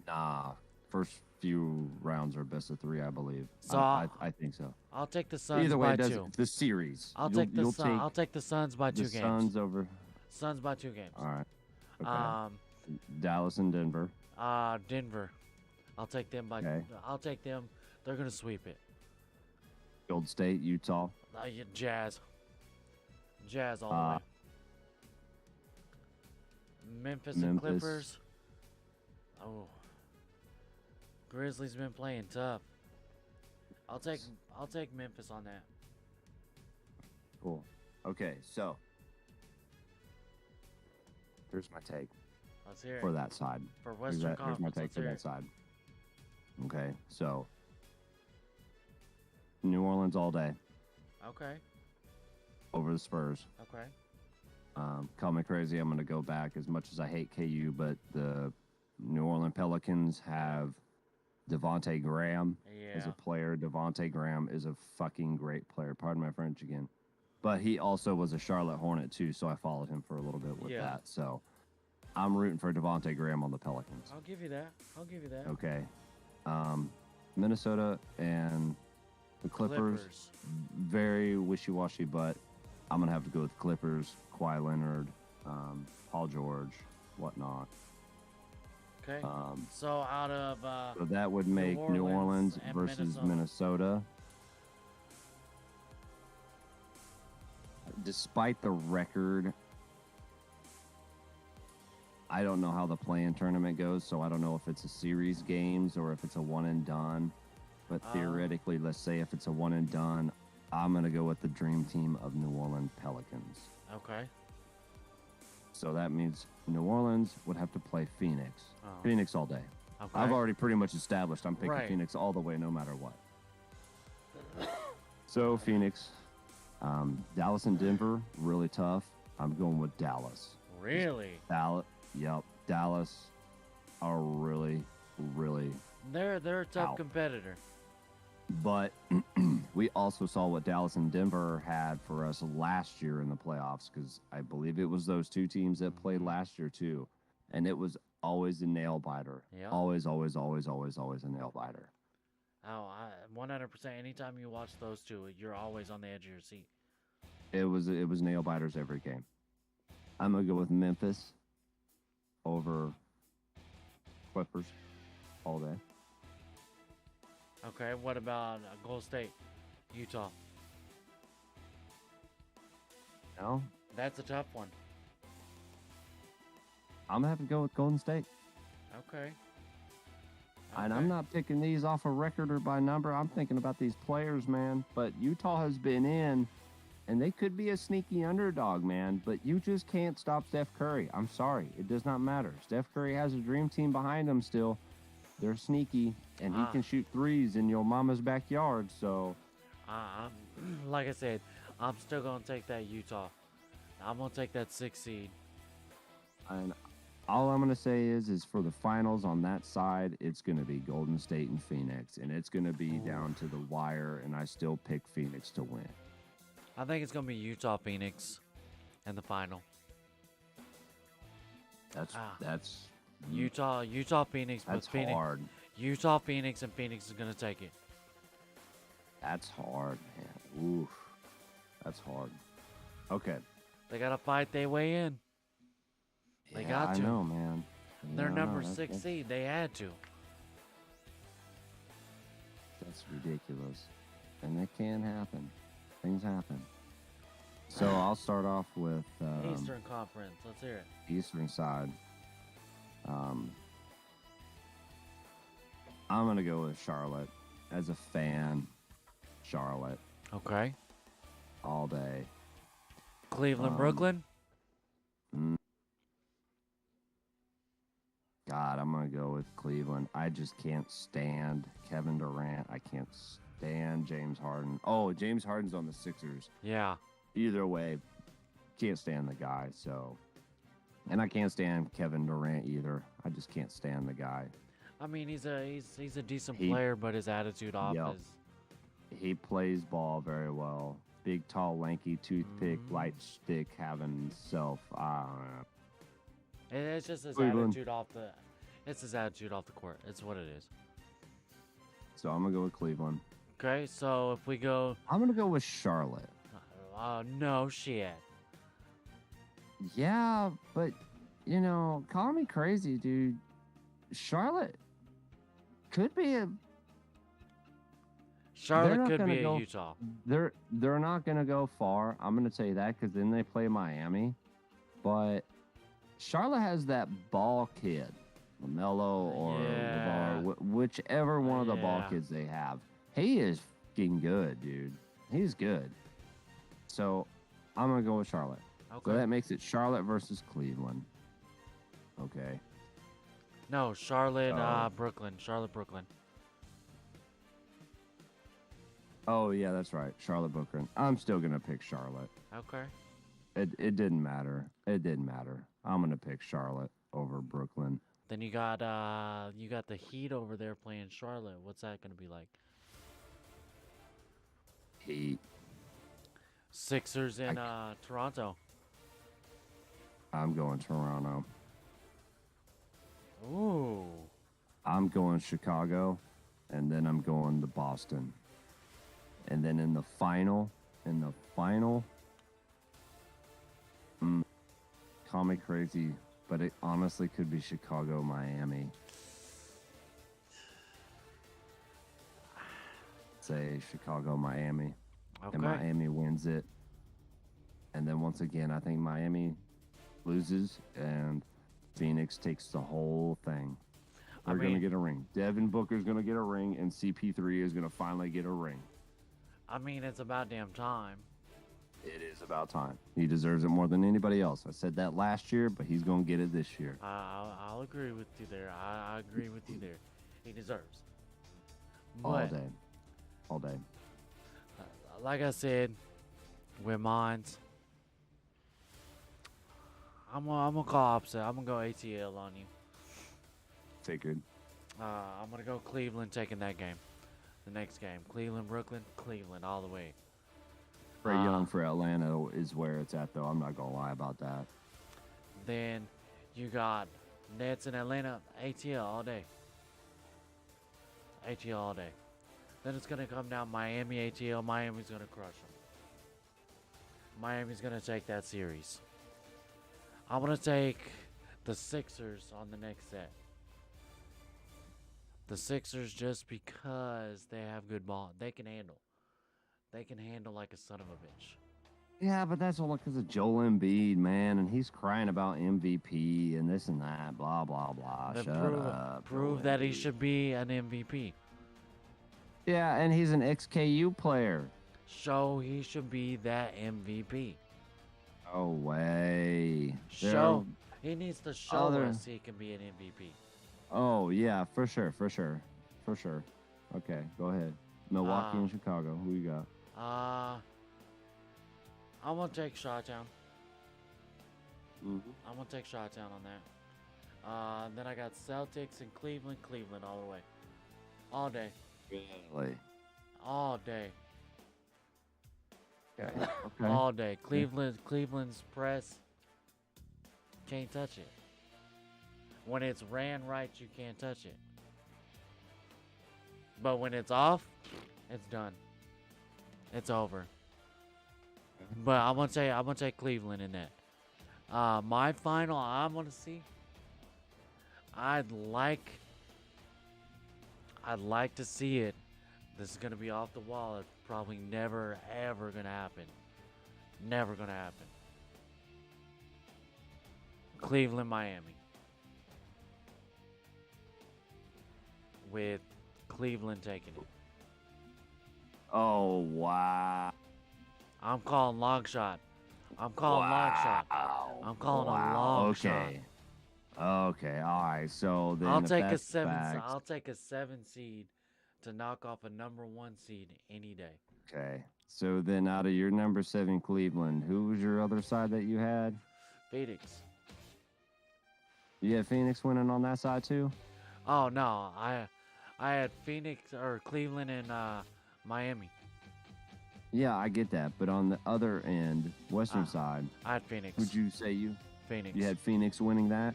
Nah, first few rounds are best of 3, I believe. So I think so. I'll take the Suns Either way, by it does 2. the series. I'll You'll- take the you'll Sun. I'll take the Suns by 2 the games. Suns over. Suns by 2 games. All right. Okay. Um, Dallas and Denver. Denver. I'll take them by. Okay. I'll take them. They're gonna sweep it. Gold State, Utah. Yeah, Jazz. Jazz all the Uh, way. Memphis and Memphis. Clippers. Oh. Grizzlies been playing tough. I'll take Memphis on that. Cool. Okay, so here's my take Let's hear for it. that side. For Here's, Western here's my Conference. take Let's for hear that it. side. Okay, so New Orleans all day Okay. over the Spurs. Okay. Call me crazy. I'm going to go back as much as I hate KU, but the New Orleans Pelicans have Devontae Graham as Yeah. a player. Devontae Graham is a fucking great player. Pardon my French again. But he also was a Charlotte Hornet too, so I followed him for a little bit with Yeah. that. So I'm rooting for Devontae Graham on the Pelicans. I'll give you that. I'll give you that. Okay. Minnesota and the Clippers. Very wishy-washy, but I'm going to have to go with Clippers, Kawhi Leonard, Paul George, whatnot. Okay. Um, So out of so that would make New Orleans and versus Minnesota. Despite the record, I don't know how the play-in tournament goes, so I don't know if it's a series games or if it's a one and done. But theoretically, let's say if it's a one and done, I'm going to go with the dream team of New Orleans Pelicans. okay. So that means New Orleans would have to play Phoenix. Oh. Phoenix all day. Okay. I've already pretty much established I'm picking Right. Phoenix all the way, no matter what. So Phoenix, Dallas and Denver, really tough. I'm going with Dallas. Really? Dallas are really, really. They're a tough Ow. competitor. But we also saw what Dallas and Denver had for us last year in the playoffs, because I believe it was those two teams that played last year too, and it was always a nail biter. Yeah. Always, always, always, always, always a nail biter. Oh, 100%. Anytime you watch those two, you're always on the edge of your seat. It was nail biters every game. I'm gonna go with Memphis over Clippers all day. Okay, what about Gold State, Utah? No, That's a tough one. I'm gonna have to go with Golden State. Okay. And Okay. I'm not picking these off a record or by number. I'm thinking about these players, man. But Utah has been in, and they could be a sneaky underdog, man. But you just can't stop Steph Curry. I'm sorry. It does not matter. Steph Curry has a dream team behind him still. They're sneaky, and he can shoot threes in your mama's backyard. So, Like I said, I'm still going to take that Utah. I'm going to take that 6 seed. and all I'm going to say is for the finals on that side, it's going to be Golden State and Phoenix, and it's going to be down to the wire, and I still pick Phoenix to win. I think it's going to be Utah Phoenix in the final. That's Utah Phoenix, but that's Phoenix, hard. Utah Phoenix, and Phoenix is going to take it. That's hard, man. Oof. That's hard. Okay. They got to fight their way in. They Yeah, got to. I know, man. They're Yeah, I know. number That's- 6 seed. They had to. That's ridiculous. And it can happen. Things happen. So I'll start off with Eastern Conference. Let's hear it. Eastern side. I'm going to go with Charlotte. As a fan, Charlotte Okay. all day. Cleveland, Brooklyn. God, I'm going to go with Cleveland. I just can't stand Kevin Durant. I can't stand James Harden. Oh, James Harden's on the Sixers. Yeah. Either way, can't stand the guy. So, and I can't stand Kevin Durant either. I just can't stand the guy. I mean, he's a decent He- player, but his attitude off Yep. is. He plays ball very well. Big, tall, lanky, toothpick, light stick having self. It's just his Cleveland. attitude off the. It's his attitude off the court. It's what it is. So I'm gonna go with Cleveland. Okay, so if we go, I'm gonna go with Charlotte. no shit. Yeah, but call me crazy, dude. Charlotte could be a. Charlotte not could gonna be go- a Utah. They're not gonna go far. I'm gonna tell you that because then they play Miami, but Charlotte has that ball kid, LaMelo or Yeah. LeVar, whichever one of the ball Yeah. kids they have. He is fucking good, dude. He's good. So I'm gonna go with Charlotte. Okay. So that makes it Charlotte versus Cleveland. Okay. No, Charlotte, Oh. Brooklyn. Charlotte, Brooklyn. Oh yeah, that's right. Charlotte Brooklyn. I'm still gonna pick Charlotte. Okay. It didn't matter. It didn't matter. I'm gonna pick Charlotte over Brooklyn. Then you got the Heat over there playing Charlotte. What's that gonna be like? Heat. Sixers in Toronto. I'm going Toronto. Ooh. I'm going Chicago, and then I'm going to Boston. And then in the final, call me crazy, but it honestly could be Chicago, Miami. Say Chicago, Miami. Okay. And Miami wins it. And then once again, I think Miami loses and Phoenix takes the whole thing. I They're going to mean- get a ring. Devin Booker's going to get a ring, and CP3 is going to finally get a ring. I mean, it's about damn time. It is about time. He deserves it more than anybody else. I said that last year, but he's going to get it this year. I'll agree with you there. I agree with you there. He deserves. All But, day. All day. like I said, with mines, I'm gonna call opposite. I'm gonna go ATL on you. Figured. I'm gonna go Cleveland taking that game. The next game, Cleveland, Brooklyn, Cleveland all the way. Trey Young for Atlanta is where it's at, though. I'm not gonna lie about that. Then you got Nets in Atlanta, ATL all day. ATL all day. Then it's gonna come down Miami, ATL. Miami's gonna crush them. Miami's gonna take that series. I'm gonna take the Sixers on the next set. The Sixers just because they have good ball. They can handle. They can handle like a son of a bitch. Yeah, but that's all because of Joel Embiid, man, and he's crying about MVP and this and that, blah blah blah. Then Shut up. prove Joel that he Embiid. should be an MVP. Yeah, and he's an XKU player. Show he should be that MVP. Oh way. Show he needs to show other- us he can be an MVP. Oh yeah, for sure. Okay, go ahead. Milwaukee Ah. and Chicago. Who you got? I'm gonna take Shawtown. Mm-hmm. I'm gonna take Shawtown on that. Then I got Celtics and Cleveland, Cleveland all the way, all day, Really? all day, Okay. Okay. all day. Cleveland's press can't touch it. When it's ran right, you can't touch it. But when it's off, it's done. It's over. But I'm gonna take Cleveland in that. My final I'm gonna see. I'd like to see it. This is gonna be off the wall. It's probably never ever gonna happen. Never gonna happen. Cleveland, Miami. With Cleveland taking it. Oh wow. I'm calling long shot. I'm calling long shot. I'm calling a long shot. Okay. Okay. All right. So then I'll if take a that's seven. facts- I'll take a 7 seed to knock off a number 1 seed any day. Okay. So then out of your number 7 Cleveland, who was your other side that you had? Phoenix. You had Phoenix winning on that side too? Oh no, I had Phoenix or Cleveland and Miami. Yeah, I get that. But on the other end, Western Ah. side, I had Phoenix. would you say you Phoenix. had Phoenix winning that?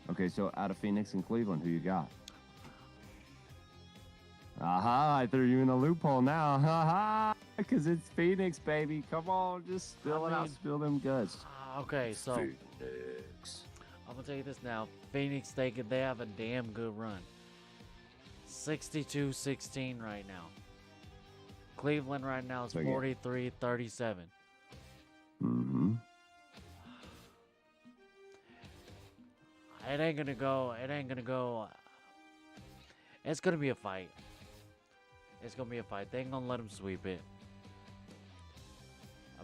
Okay, so out of Phoenix and Cleveland, who you got? Aha, I threw you in a loophole now. Haha, because it's Phoenix, baby. Come on, just spill it out, mean- spill them guts. Okay, so Phoenix. I'm gonna tell you this now. Phoenix, they have a damn good run. 62-16 right now. Cleveland right now is So, yeah. 43-37. Mm-hmm. It ain't gonna go. It ain't gonna go. It's gonna be a fight. It's gonna be a fight. They ain't gonna let them sweep it.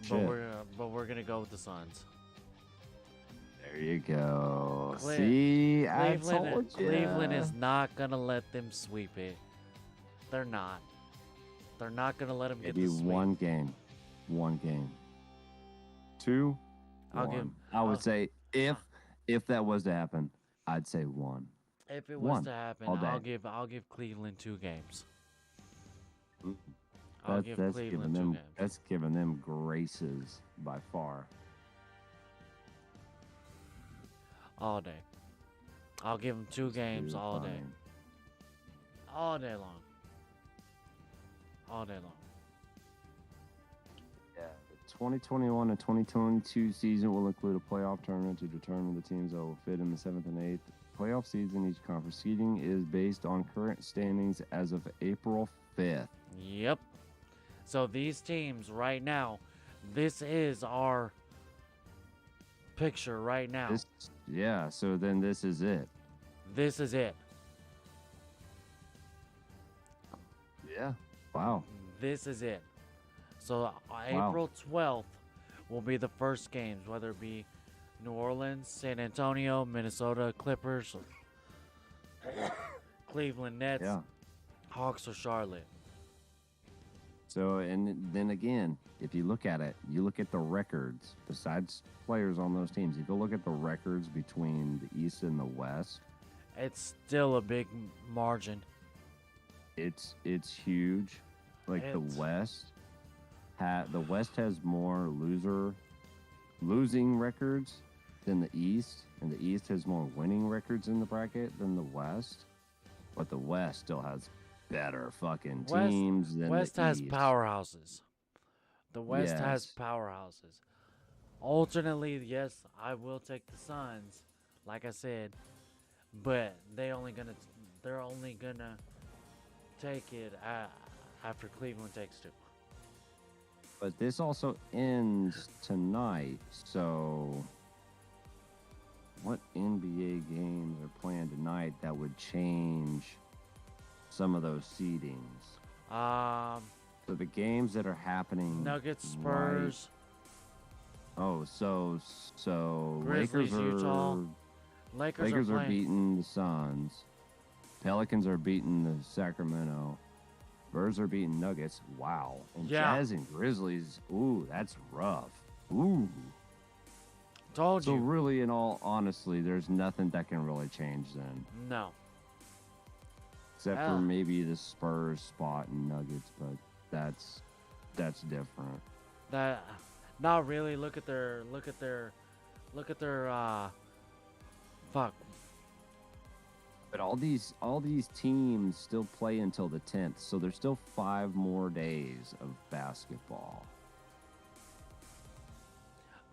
Shit. But we're gonna go with the Suns. There you go. Cle- See, I told you. Cleveland is not gonna let them sweep it. They're not. They're not gonna let them get maybe the sweep. one game. One game. Two. I'll one. give- I would I'll- say if that was to happen, I'd say one. If it was one to happen, all day. I'll give Cleveland 2 games. Mm. I'll give That's giving Cleveland 2 them. games. That's giving them graces by far. All day. I'll give them 2 games Too all day. fine. All day long. All day long. Yeah, the 2021 and 2022 season will include a playoff tournament to determine the teams that will fit in the 7th and 8th playoff seeds in each conference. Seeding is based on current standings as of April 5th. Yep. So these teams right now, this is our picture right now. Yeah, so then this is it. This is it. Yeah. Wow. This is it. So April 12th will be the first games, whether it be New Orleans, San Antonio, Minnesota Clippers, Cleveland Nets, Yeah. Hawks, or Charlotte. So, and then again, if you look at it, you look at the records, besides players on those teams, if you look at the records between the East and the West, It's still a big margin. it's huge. Like It's- the West has more losing records than the East, and the East has more winning records in the bracket than the West. But the West still has better fucking teams than West the has East. powerhouses. The West has Yes. powerhouses. Alternately, yes, I will take the Suns, like I said, but they're only gonna take it after Cleveland takes two. But this also ends tonight, so what NBA games are planned tonight that would change some of those seedings? So the games that are happening Nuggets, right- Spurs, Oh, so Grizzlies, Lakers Utah. Lakers are are playing. beating the Suns. Pelicans are beating the Sacramento. Spurs are beating Nuggets. Wow. And Yeah. Jazz and Grizzlies. Ooh, that's rough. Ooh. Told So you. really, in all honesty, there's nothing that can really change then, No. except Yeah. for maybe the Spurs spot and Nuggets, but that's different. That not really. Look at their fuck. But all these teams still play until the 10th, so there's still 5 more days of basketball.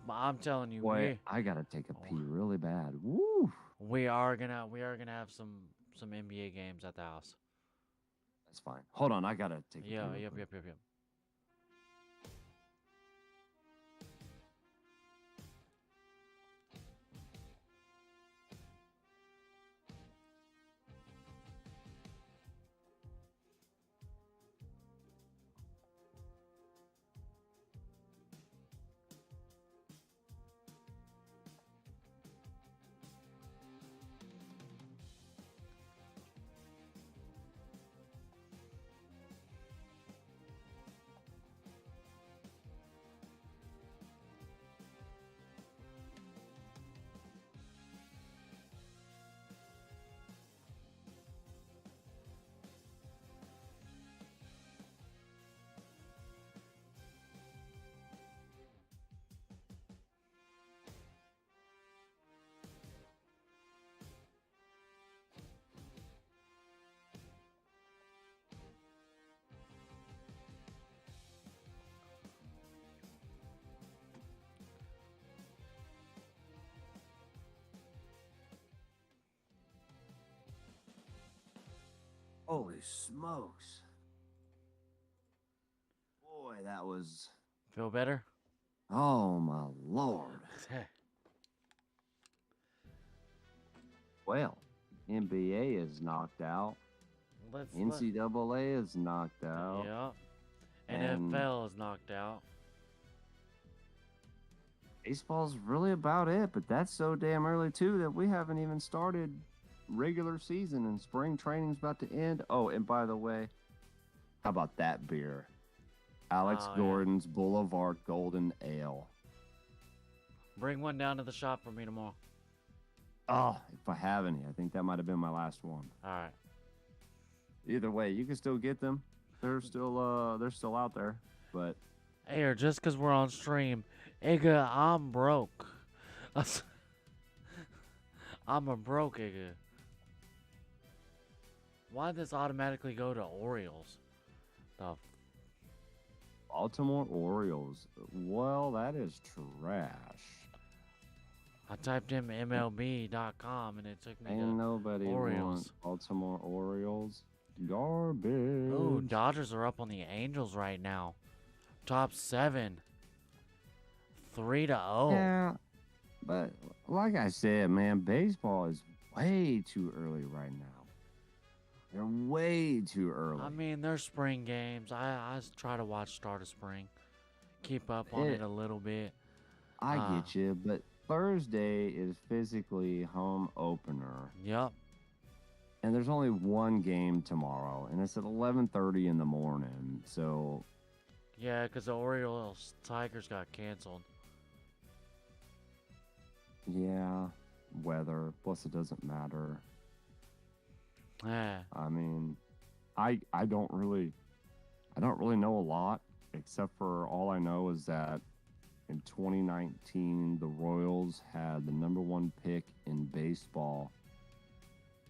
But I'm telling you, Boy, I gotta take a pee really bad. Woo! we are gonna have some NBA games at the house. That's fine. Hold on, I gotta take a pee. Yeah, real yep. quick. Holy smokes. Boy, that was. Feel better? Oh, my lord. Well, NBA is knocked out. NCAA is knocked out. Yeah. And- NFL is knocked out. Baseball's really about it, but that's so damn early, too, that we haven't even started regular season and spring training's about to end. Oh, and by the way, how about that beer? Alex Oh, yeah. Gordon's Boulevard Golden Ale. Bring one down to the shop for me tomorrow. Oh, if I have any, I think that might have been my last one. All right. Either way, you can still get them. They're still out there. But Hey, or just because we're on stream, Igga, I'm broke. I'm a broke Igga. Why'd this automatically go to Orioles? The Baltimore Orioles, well, that is trash. I typed in MLB.com and it took me Ain't to nobody Orioles. wants Baltimore Orioles. Garbage. Ooh, Dodgers are up on the Angels right now. Top 7. 3-0. Yeah, but like I said, man, baseball is way too early right now. They're way too early. I mean, there's spring games. I try to watch start of spring. Keep up on it a little bit. I get you, but Thursday is physically home opener, Yup. and there's only one game tomorrow, and it's at 11:30 in the morning. So Yeah, because the Orioles Tigers got canceled. yeah, weather. Plus, it doesn't matter. Yeah. I mean, I don't really know a lot, except for all I know is that in 2019 the Royals had the number one pick in baseball,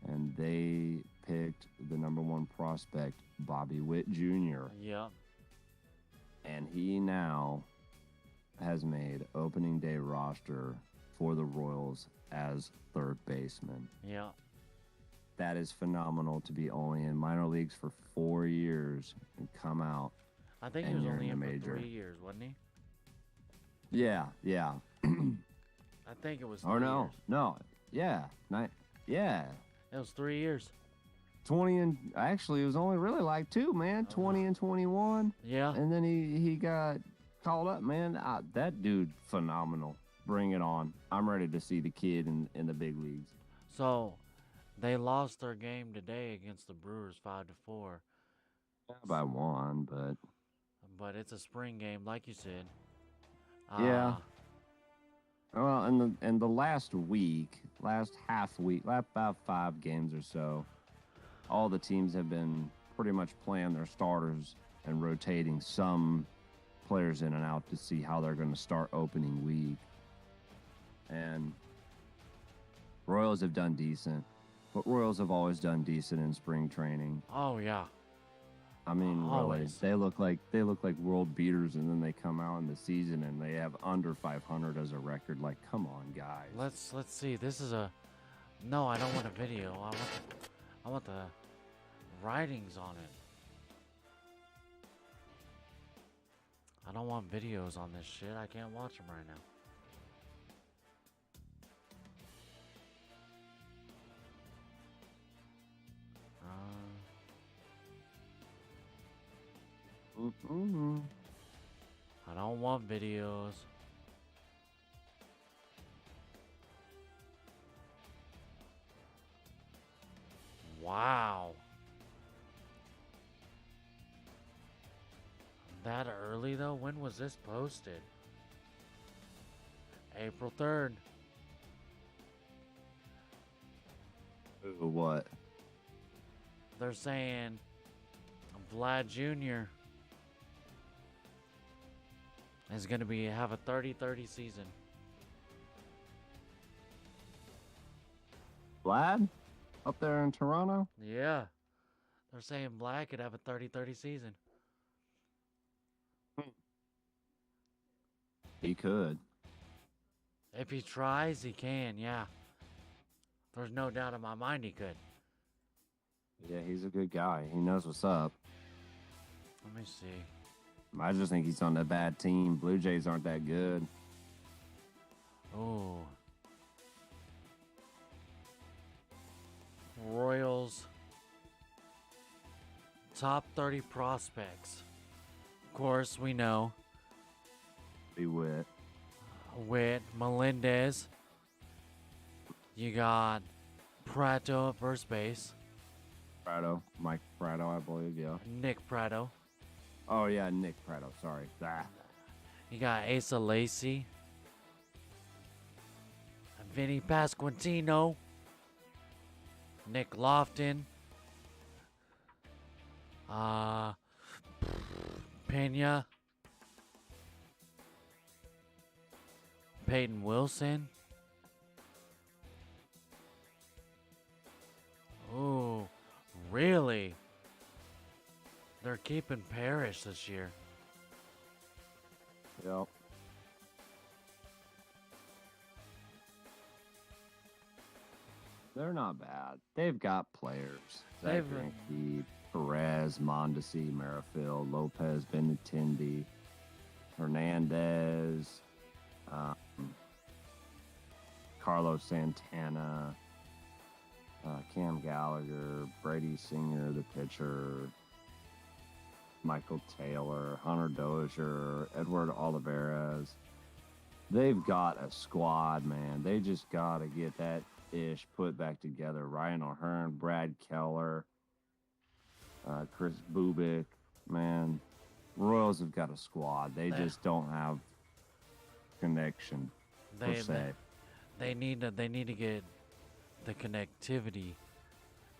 and they picked the number one prospect, Bobby Witt Jr. Yeah. And he now has made opening day roster for the Royals as third baseman. Yeah. That is phenomenal to be only in minor leagues for 4 years and come out. I think he And was you're only in in the for major. 3 years, wasn't he? Yeah, yeah. I think it was 3 Oh no, years. no, yeah, yeah. It was 3 years. 20 and actually it was only really like 2, man. 20 and 21, Yeah. and then he got called up, man. That dude, phenomenal. Bring it on. I'm ready to see the kid in the big leagues. So they lost their game today against the Brewers 5-4. By 1, But it's a spring game, like you said. Yeah. Well, in the last half week, about 5 games or so, all the teams have been pretty much playing their starters and rotating some players in and out to see how they're going to start opening week. And Royals have done decent, but Royals have always done decent in spring training. Oh yeah. I mean, really, Always. they look like world beaters, and then they come out in the season and they have under 500 as a record. Like, come on, guys. Let's see. This is a. No, I don't want a video. I want the writings on it. I don't want videos on this shit. I can't watch them right now. I don't want videos. Wow. That early though? When was this posted? April 3rd. What? They're saying Vlad Jr. is going to have a 30-30 season. Vlad? Up there in Toronto? Yeah. They're saying Vlad could have a 30-30 season. He could. If he tries, he can, yeah. There's no doubt in my mind he could. Yeah, he's a good guy. He knows what's up. Let me see. I just think he's on a bad team. Blue Jays aren't that good. Oh. Royals. Top 30 prospects. Of course, we know. Be wit. With Melendez. You got Prato at first base. Prado. Mike Prado, I believe, yeah. Nick Prato. Oh, yeah, Nick Prado. Sorry. You got Asa Lacey. Vinny Pasquantino. Nick Lofton. Pena. Peyton Wilson. Oh, really? They're keeping Parrish this year. Yep. They're not bad. They've got players. Zach They've- Greinke, Perez, Mondesi, Merrifield, Lopez, Benintendi, Hernandez, Carlos Santana, Cam Gallagher, Brady Singer, the pitcher, Michael Taylor, Hunter Dozier, Edward Olivares. They've got a squad, man. They just got to get that ish put back together. Ryan O'Hearn, Brad Keller, Chris Bubik, man. Royals have got a squad. They just don't have connection per se. They need to get the connectivity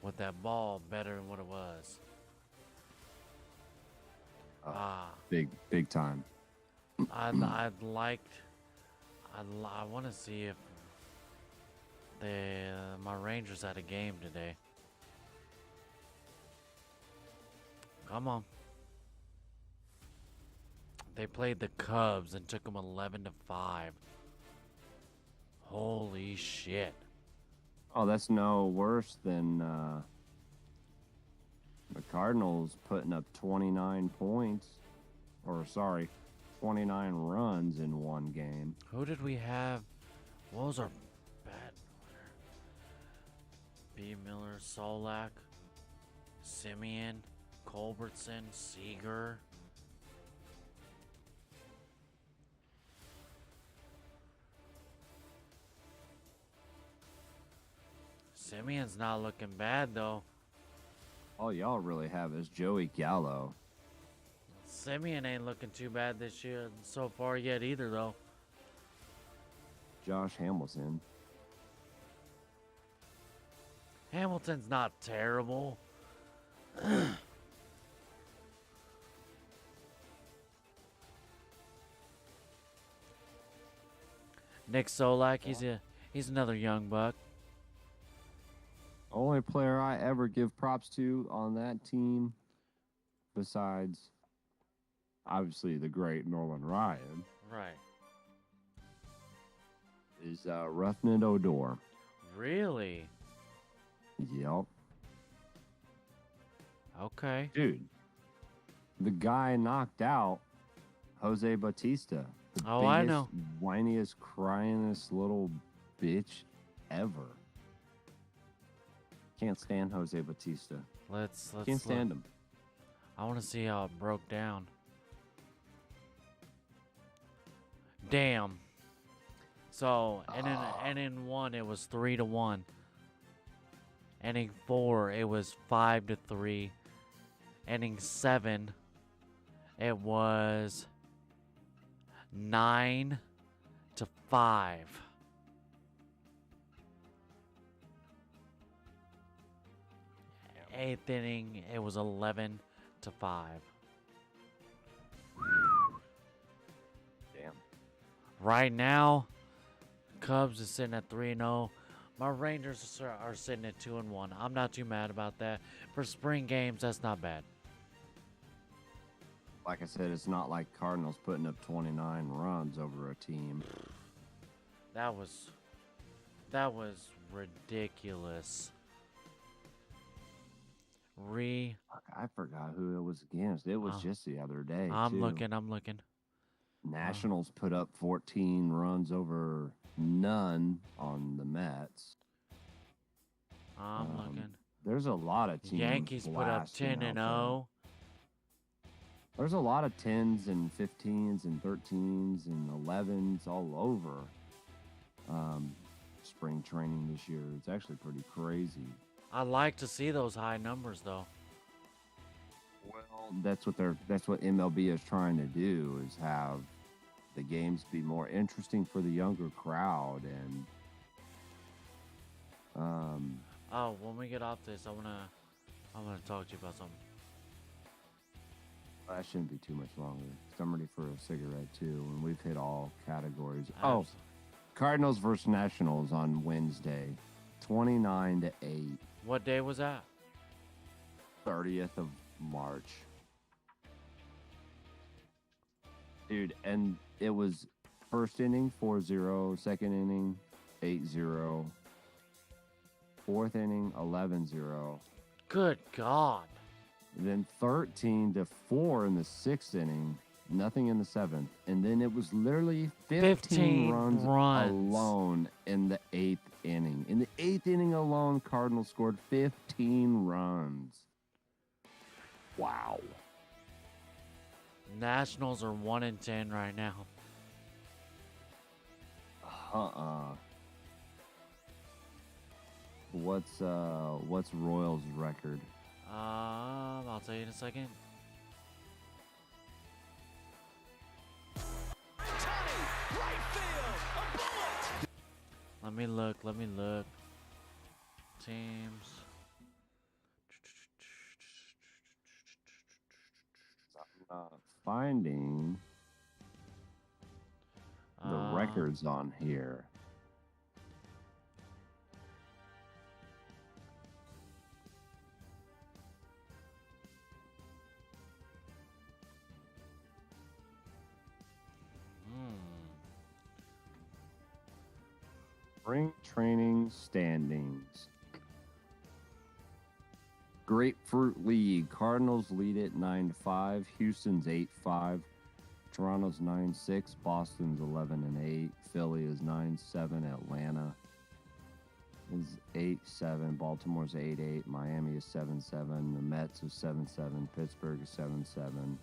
with that ball better than what it was. Ah, Big time. I want to see if my Rangers had a game today. Come on. They played the Cubs and took them 11-5. Holy shit. Oh, that's no worse than the Cardinals putting up 29 points. Or, sorry, 29 runs in one game. Who did we have? What was our bad winner? B. Miller, Solak, Simeon, Culbertson, Seager. Simeon's not looking bad though. All y'all really have is Joey Gallo. Simeon ain't looking too bad this year so far yet either though. Josh Hamilton. Hamilton's not terrible. Nick Solak, he's another young buck. Only player I ever give props to on that team, besides obviously the great Nolan Ryan, Right. is Roughneck Odor. Really? Yep. Okay. Dude, the guy knocked out Jose Bautista. The Oh, I know. Whiniest, cryingest little bitch ever. Can't stand Jose Bautista. Let's Can't look. stand him. I want to see how it broke down. Damn. So, inning 1 it was 3-1. Inning 4 it was 5-3. Inning 7 it was 9-5. Eighth inning it was 11-5. Damn. Right now, Cubs is sitting at 3-0. My Rangers are sitting at 2-1. I'm not too mad about that. For spring games, that's not bad. Like I said, it's not like Cardinals putting up 29 runs over a team. That was ridiculous. Fuck, I forgot who it was against. It was just the other day. I'm too. looking. Nationals put up 14 runs over none on the Mets. I'm looking. There's a lot of teams. Yankees put up blasting 10-0. out there. There's a lot of 10s and 15s and 13s and 11s all over spring training this year. It's actually pretty crazy. I'd like to see those high numbers though. Well, that's what MLB is trying to do, is have the games be more interesting for the younger crowd. And Oh, when we get off this, I wanna talk to you about something. that shouldn't be too much longer. 'Cause I'm ready for a cigarette too, and we've hit all categories. Oh, Cardinals versus Nationals on Wednesday, 29-8, What day was that? 30th of March. Dude, and it was first inning 4-0, second inning 8-0, fourth inning 11-0, Good God. then 13-4 in the sixth inning, nothing in the seventh, and then it was literally 15 runs alone in the eighth inning. In the eighth inning alone, Cardinals scored 15 runs. Wow. Nationals are 1-10 right now. What's Royals' record? I'll tell you in a second. Let me look. Teams. finding the records on here. Spring training standings. Grapefruit League. Cardinals lead it 9-5. Houston's 8-5. Toronto's 9-6. Boston's 11-8. Philly is 9-7. Atlanta is 8-7. Baltimore's 8-8. Miami is 7-7. The Mets is 7-7. Pittsburgh is 7-7.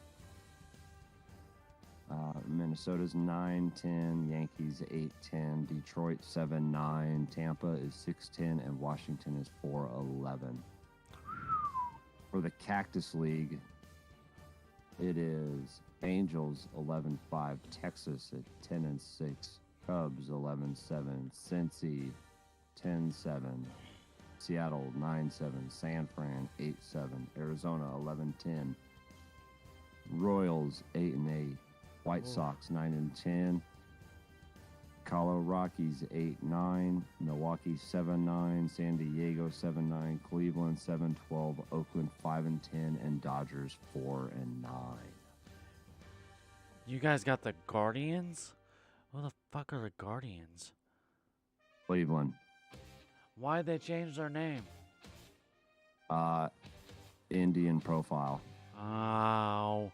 Minnesota's 9-10, Yankees 8-10, Detroit 7-9, Tampa is 6-10, and Washington is 4-11. For the Cactus League, it is Angels 11-5, Texas at 10-6, Cubs 11-7, Cincy 10-7, Seattle 9-7, San Fran 8-7, Arizona 11-10, Royals 8-8. White Sox 9-10, Colorado Rockies 8-9, Milwaukee 7-9, San Diego 7-9, Cleveland 7-12, Oakland 5-10, and Dodgers 4-9. You guys got the Guardians? Who the fuck are the Guardians? Cleveland. Why'd they change their name? Indian profile. Oh.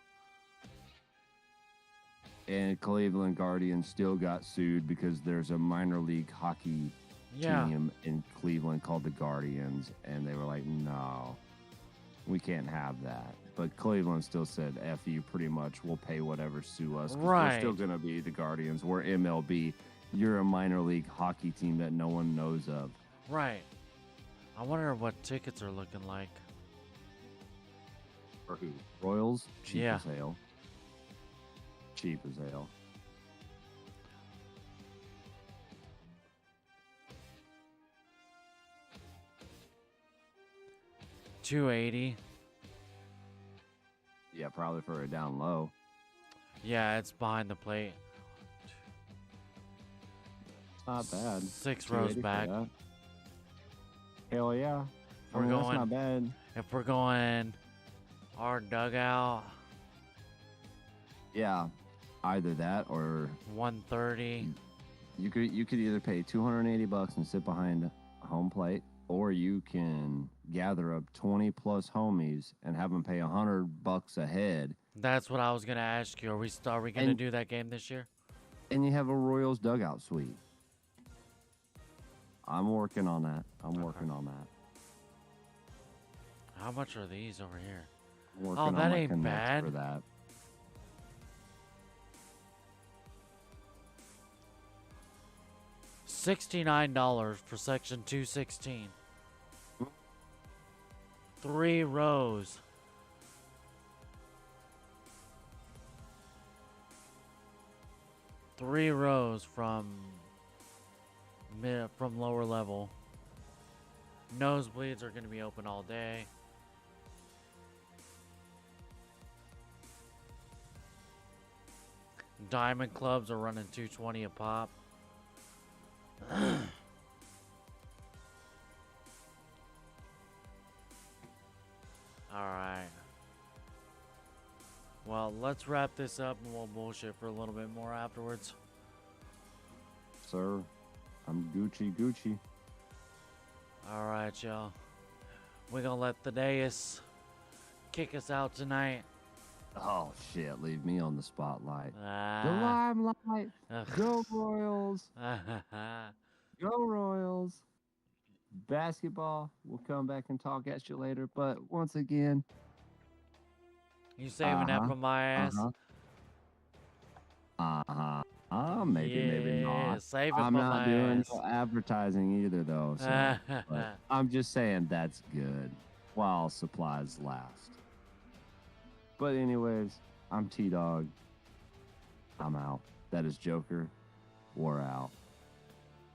And Cleveland Guardians still got sued because there's a minor league hockey team in Cleveland called the Guardians, and they were like, no, we can't have that. But Cleveland still said, F you, pretty much, we'll pay whatever, sue us. 'Cause we're still going to be the Guardians. We're MLB. You're a minor league hockey team that no one knows of. Right. I wonder what tickets are looking like. For who? Royals? Cheap Yeah. as hell. Cheap as hell. $280. Yeah, probably for a down low. Yeah, it's behind the plate. It's not bad. 6 rows 280 for back. that. Hell yeah. We're That's going- not bad. If we're going our dugout, Yeah, either that or 130. you could either pay $280 and sit behind home plate, or you can gather up 20 plus homies and have them pay $100 a head, That's what I was gonna ask you. Are we gonna And- do that game this year? and you have a Royals dugout suite. I'm working on that. I'm Okay. working on that. How much are these over here? I'm working on that my ain't connects bad. for that. $69 for section 216. 3 rows. Three rows from lower level. Nosebleeds are going to be open all day. Diamond clubs are running $220 a pop. Alright. Well, let's wrap this up and we'll bullshit for a little bit more afterwards. Sir, I'm Gucci. Alright, y'all. We're gonna let the Deus kick us out tonight. Oh, shit. Leave me on the spotlight. The Ah. limelight. Go Royals. Go Royals. Basketball. We'll come back and talk at you later. But once again, You saving that Uh-huh, for my ass? maybe, maybe Yeah, not. save it I'm for not my doing ass. no advertising either, though. So, but I'm just saying that's good while supplies last. But anyways, I'm T-Dog. I'm out. That is Joker. We're out.